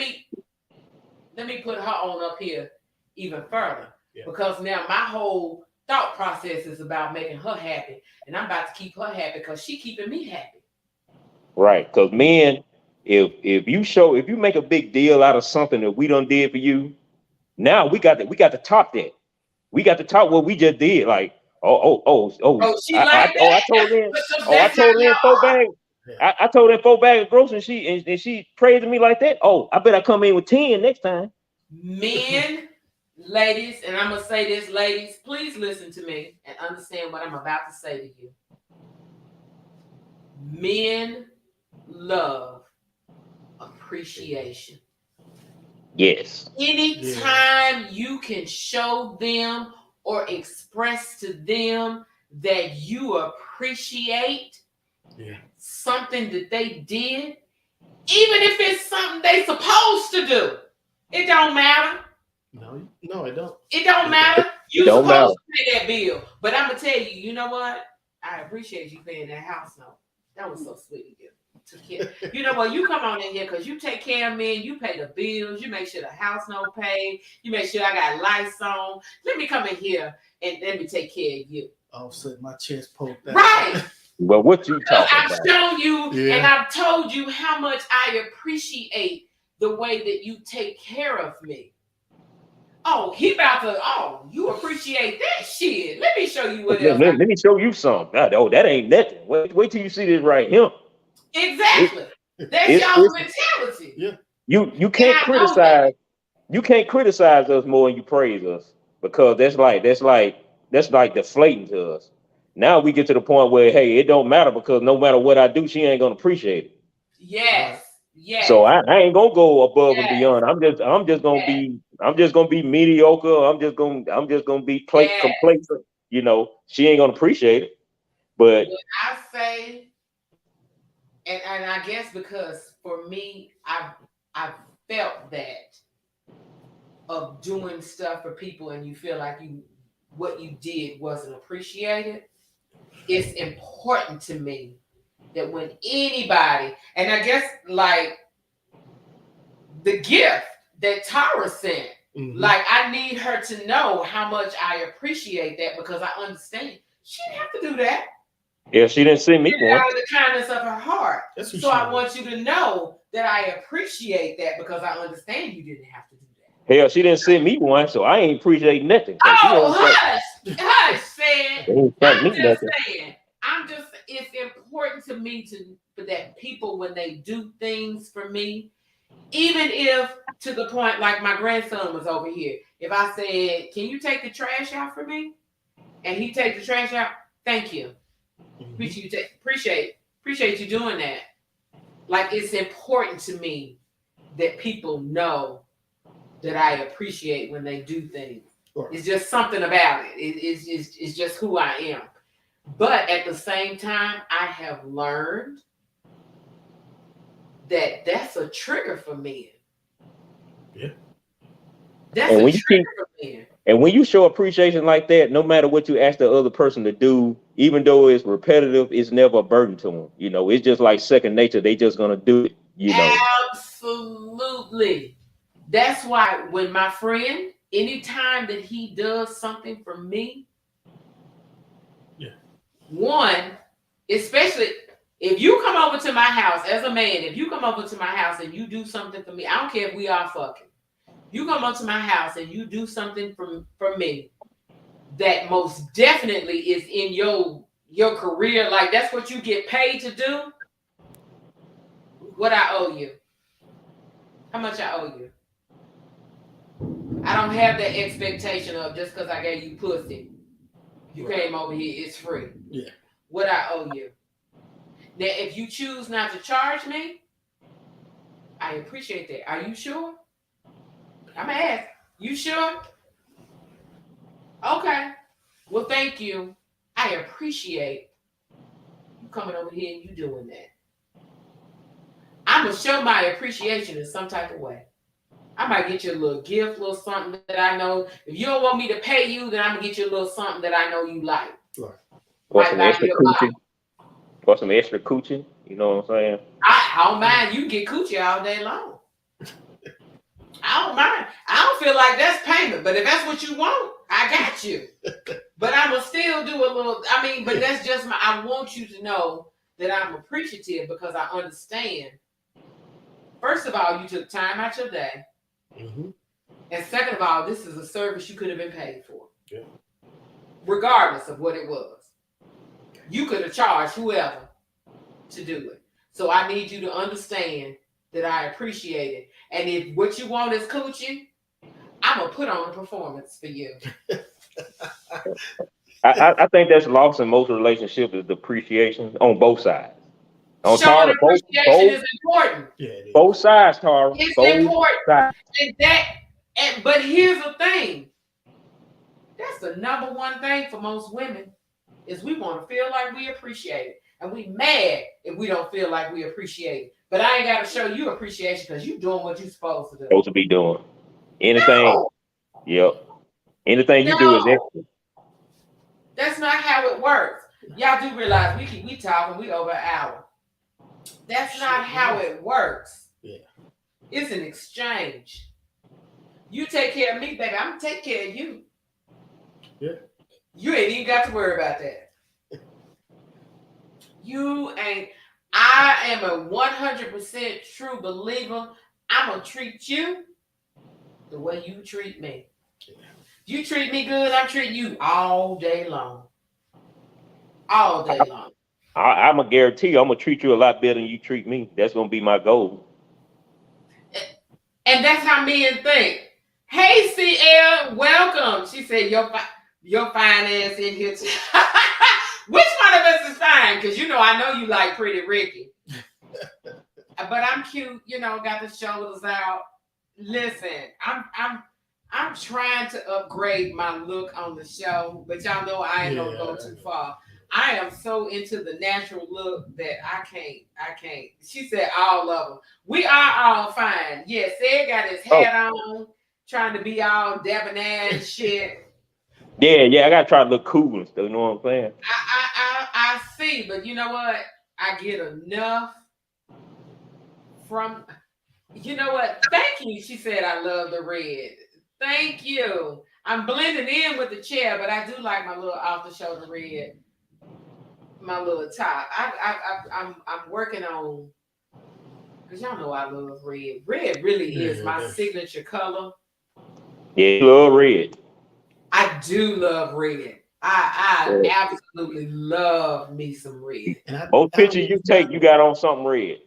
me put her on up here even further. Yeah. Because now my whole thought process is about making her happy. And I'm about to keep her happy because she keeping me happy. Right. Because men, if you make a big deal out of something that we done did for you, now we got to top that. We got to top what we just did. Like, Oh, she like that? I told her I told her in 4 bags. I told her in 4 bags of groceries, and she praising me like that. Oh, I bet I come in with 10 next time. Men, ladies, and I'm gonna say this, ladies, please listen to me and understand what I'm about to say to you. Men love appreciation. Yes. Anytime you can show them or express to them that you appreciate something that they did, even if it's something they supposed to do, it don't matter. No, it don't. It don't matter. You supposed to pay that bill. But I'm gonna tell you, you know what? I appreciate you paying that house note. That was so sweet of you. You know what? You come on in here because you take care of me. You pay the bills. You make sure the house note paid. You make sure I got lights on. Let me come in here and let me take care of you. Offset my chest poked out. Right. Well, what you talking I've about? shown you and I've told you how much I appreciate the way that you take care of me. Oh, he about to, you appreciate that shit. Let me show you what else. Let me show you something. Oh, that ain't nothing. Wait till you see this right here. Exactly. That's y'all's mentality. Yeah. You can't criticize. You can't criticize us more than you praise us, because that's like deflating to us. Now we get to the point where, hey, it don't matter, because no matter what I do, she ain't gonna appreciate it. Yes. Yes. So I ain't gonna go above and beyond. I'm just gonna be mediocre. I'm just gonna be complacent. You know, she ain't gonna appreciate it. But I say, and I guess because for me, I've felt that of doing stuff for people and you feel like what you did wasn't appreciated. It's important to me that when anybody, and I guess like the gift that Tara sent, like I need her to know how much I appreciate that, because I understand she didn't have to do that. Yeah, she didn't send me one. Out of the kindness of her heart. So I want you to know that I appreciate that, because I understand you didn't have to do that. Hell, she didn't send me one, so I ain't appreciate nothing. Oh, hush, Sam. It's important to me for that people, when they do things for me, even if to the point like my grandson was over here, if I said, can you take the trash out for me? And he take the trash out, thank you. Appreciate you doing that. Like, it's important to me that people know that I appreciate when they do things. Sure. It's just something about it. It's just who I am. But at the same time, I have learned that that's a trigger for men. Yeah. That's a trigger for men. And when you show appreciation like that, no matter what you ask the other person to do, even though it's repetitive, it's never a burden to them. You know, it's just like second nature. They just gonna do it. You know. Absolutely. That's why when my friend, anytime that he does something for me, one, especially if you come over to my house as a man, if you come over to my house and you do something for me, I don't care if we are fucking. You come up to my house and you do something for me that most definitely is in your career, like that's what you get paid to do. What I owe you? How much I owe you? I don't have that expectation of just because I gave you pussy, you came over here, it's free. Yeah. What I owe you? Now, if you choose not to charge me, I appreciate that. Are you sure? I'm gonna ask. You sure? Okay. Well, thank you. I appreciate you coming over here and you doing that. I'm gonna show my appreciation in some type of way. I might get you a little gift, little something that I know. If you don't want me to pay you, then I'm gonna get you a little something that I know you like. What's an extra coochie? for some extra coochie. You know what I'm saying? I don't mind. You can get coochie all day long. I don't mind. I don't feel like that's payment, but if that's what you want, I got you. But I will still do a little. I mean, but that's just my. I want you to know that I'm appreciative because I understand. First of all, you took time out your day, and second of all, this is a service you could have been paid for, regardless of what it was. You could have charged whoever to do it. So I need you to understand that I appreciate it. And if what you want is coochie, I'm gonna put on a performance for you. I think that's lost in most relationships is the appreciation on both sides. On Showing Tara, appreciation is important. Yeah, it is. both sides, Tara. It's Both important. sides. But here's the thing. That's the number one thing for most women is we want to feel like we appreciate it. And we mad if we don't feel like we appreciate it. But I ain't got to show you appreciation because you doing what you're supposed to do. Supposed to be doing anything. No. Yep. Anything you do is extra. That's not how it works. Y'all do realize we talking, we over an hour. That's not how it works. Yeah. It's an exchange. You take care of me, baby. I'm gonna take care of you. Yeah. You ain't even got to worry about that. You ain't. I am a 100% true believer. I'm gonna treat you the way you treat me. You treat me good, I'm treating you all day long. All day long. I'm gonna guarantee you, I'm gonna treat you a lot better than you treat me. That's gonna be my goal. And that's how men think. Hey, CL, welcome. She said, your fine ass in here too. Which one of us is fine? Because I know you like Pretty Ricky. But I'm cute, got the shoulders out. Listen, I'm trying to upgrade my look on the show, but y'all know I ain't gonna go too far. I am so into the natural look that I can't. She said all of them. We are all fine. Yeah, Sid got his hat on, trying to be all debonair and shit. Yeah, I gotta try to look cool and stuff, you know what I'm saying? I see, but you know what? I get enough from, Thank you. She said, I love the red. Thank you. I'm blending in with the chair, but I do like my little off-the-shoulder red, my little top. I'm working on, because y'all know I love red. Red really is my signature color. Yeah, you love red. I do love red. I absolutely love me some red. Both pictures you take, you got on something red.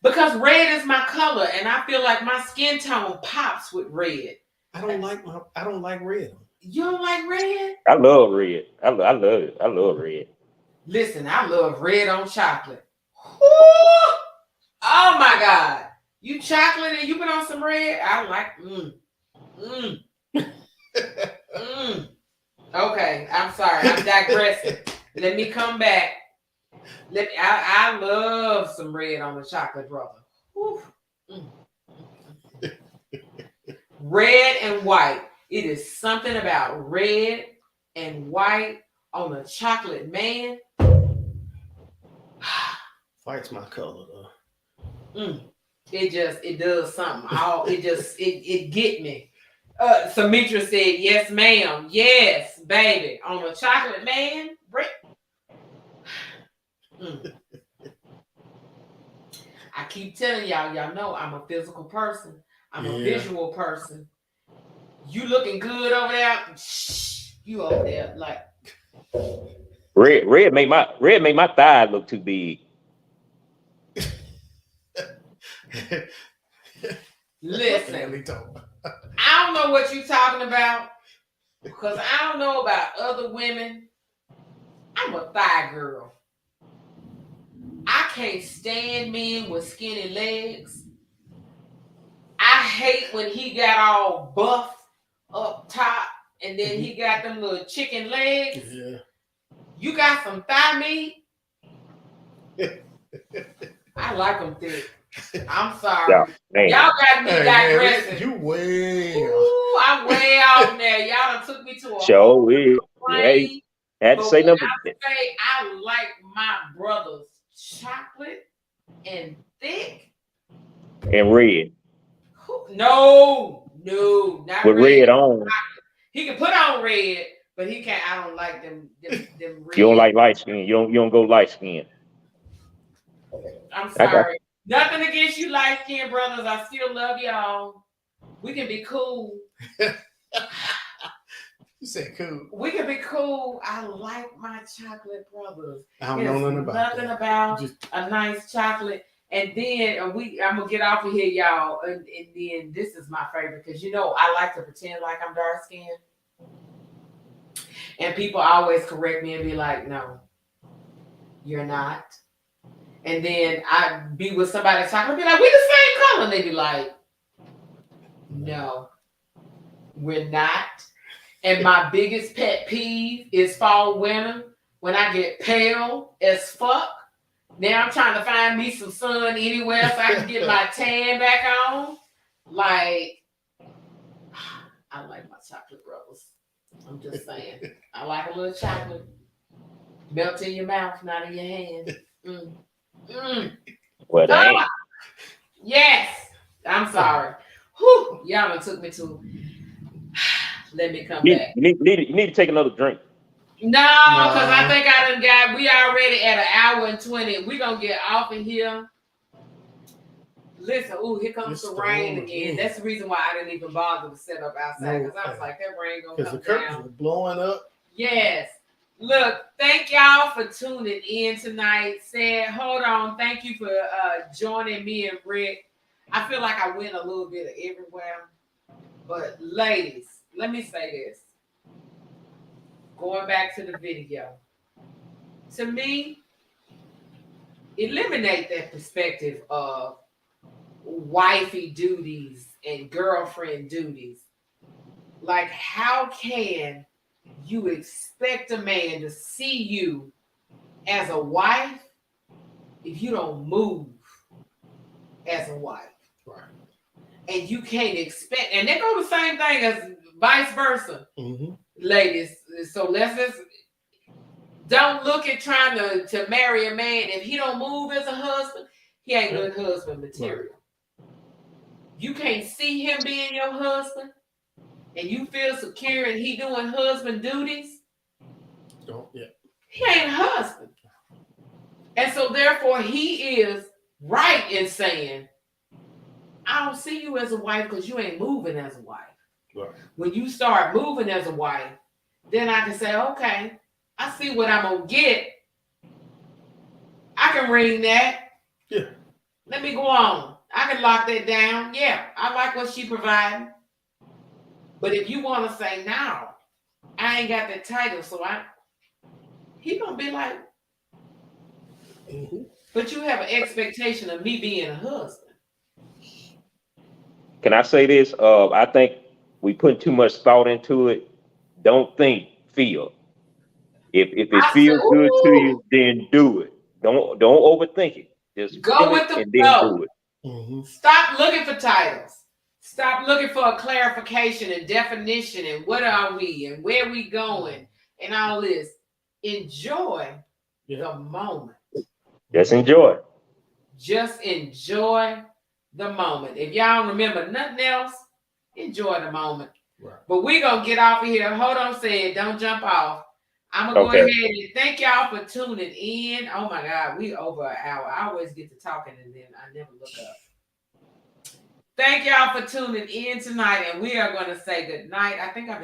Because red is my color, and I feel like my skin tone pops with red. I don't like red. You don't like red? I love red. I love it. I love red. Listen, I love red on chocolate. Ooh! Oh my God. You chocolate and you put on some red? I like Okay, I'm sorry. I'm digressing. Let me come back. I love some red on the chocolate, brother. Red and white. It is something about red and white on a chocolate man. White's my color though. It does something. It get me. Samitra said, yes, ma'am. Yes, baby. On a chocolate man. I keep telling y'all know I'm a physical person. I'm a visual person. You looking good over there? You over there like red make my thighs look too big. Listen, I don't know what you're talking about because I don't know about other women. I'm a thigh girl. I can't stand men with skinny legs. I hate when he got all buff up top and then he got them little chicken legs. Yeah. You got some thigh meat? I like them thick. I'm sorry. Y'all got me digressing. You way Ooh, I'm way off there. Y'all done took me to a show. Hey. I had to But say when number. I say I like my brother's chocolate and thick, And red. no, not With red. red on. He can put on red, but he can't. I don't like them red. You don't like light skin. You don't go light skin. I'm sorry. Nothing against you light skinned brothers. I still love y'all. We can be cool. You said cool. We can be cool. I like my chocolate brothers. I don't know nothing about nothing that. about Just, a nice chocolate. And then I'm gonna get off of here, y'all. And then this is my favorite because I like to pretend like I'm dark skinned. And people always correct me and be like, no, you're not. And then I be with somebody talking, be like, we the same color. And they be like, no, we're not. And my biggest pet peeve is fall, winter, when I get pale as fuck. Now I'm trying to find me some sun anywhere so I can get my tan back on. Like, I like my chocolate brothers. I'm just saying. I like a little chocolate. Melt in your mouth, not in your hand. Well, dang. Yes. I'm sorry. Whew, y'all done took me to. Let me come back. You need to take another drink. No, because I think I done got. We already at 1 hour and 20. We gonna get off of here. Listen, here comes the rain again. That's the reason why I didn't even bother to set up outside because I was like, that rain gonna come the curtains down. were blowing up. Yes. Look, thank y'all for tuning in tonight. Hold on. Thank you for joining me and Rick. I feel like I went a little bit of everywhere. But ladies, let me say this. Going back to the video. To me, eliminate that perspective of wifey duties and girlfriend duties. Like, how can you expect a man to see you as a wife if you don't move as a wife? Right. And you can't expect, and they go the same thing as vice versa. Mm-hmm. Ladies, so let's just don't look at trying to marry a man. If he don't move as a husband, he ain't good husband material. Right. You can't see him being your husband and you feel secure and he doing husband duties. He ain't a husband. And so therefore he is right in saying, I don't see you as a wife because you ain't moving as a wife. Right. When you start moving as a wife, then I can say, okay, I see what I'm going to get. I can ring that. Yeah. Let me go on. I can lock that down. Yeah, I like what she providing. But if you want to say, no, I ain't got that title, so he going to be like, but you have an expectation of me being a husband. Can I say this? I think we put too much thought into it. Don't think, feel. If it feels good to you, then do it. Don't overthink it. Just go with the flow. Do it. Mm-hmm. Stop looking for titles. Stop looking for a clarification and definition and what are we and where we going and all this. Enjoy the moment. Just enjoy. Just enjoy the moment. If y'all don't remember nothing else, enjoy the moment. Right. But we're going to get off of here. Hold on, say it. Don't jump off. I'm going to go ahead and thank y'all for tuning in. Oh, my God. We over an hour. I always get to talking and then I never look up. Thank y'all for tuning in tonight. And we are going to say good night. I think I've been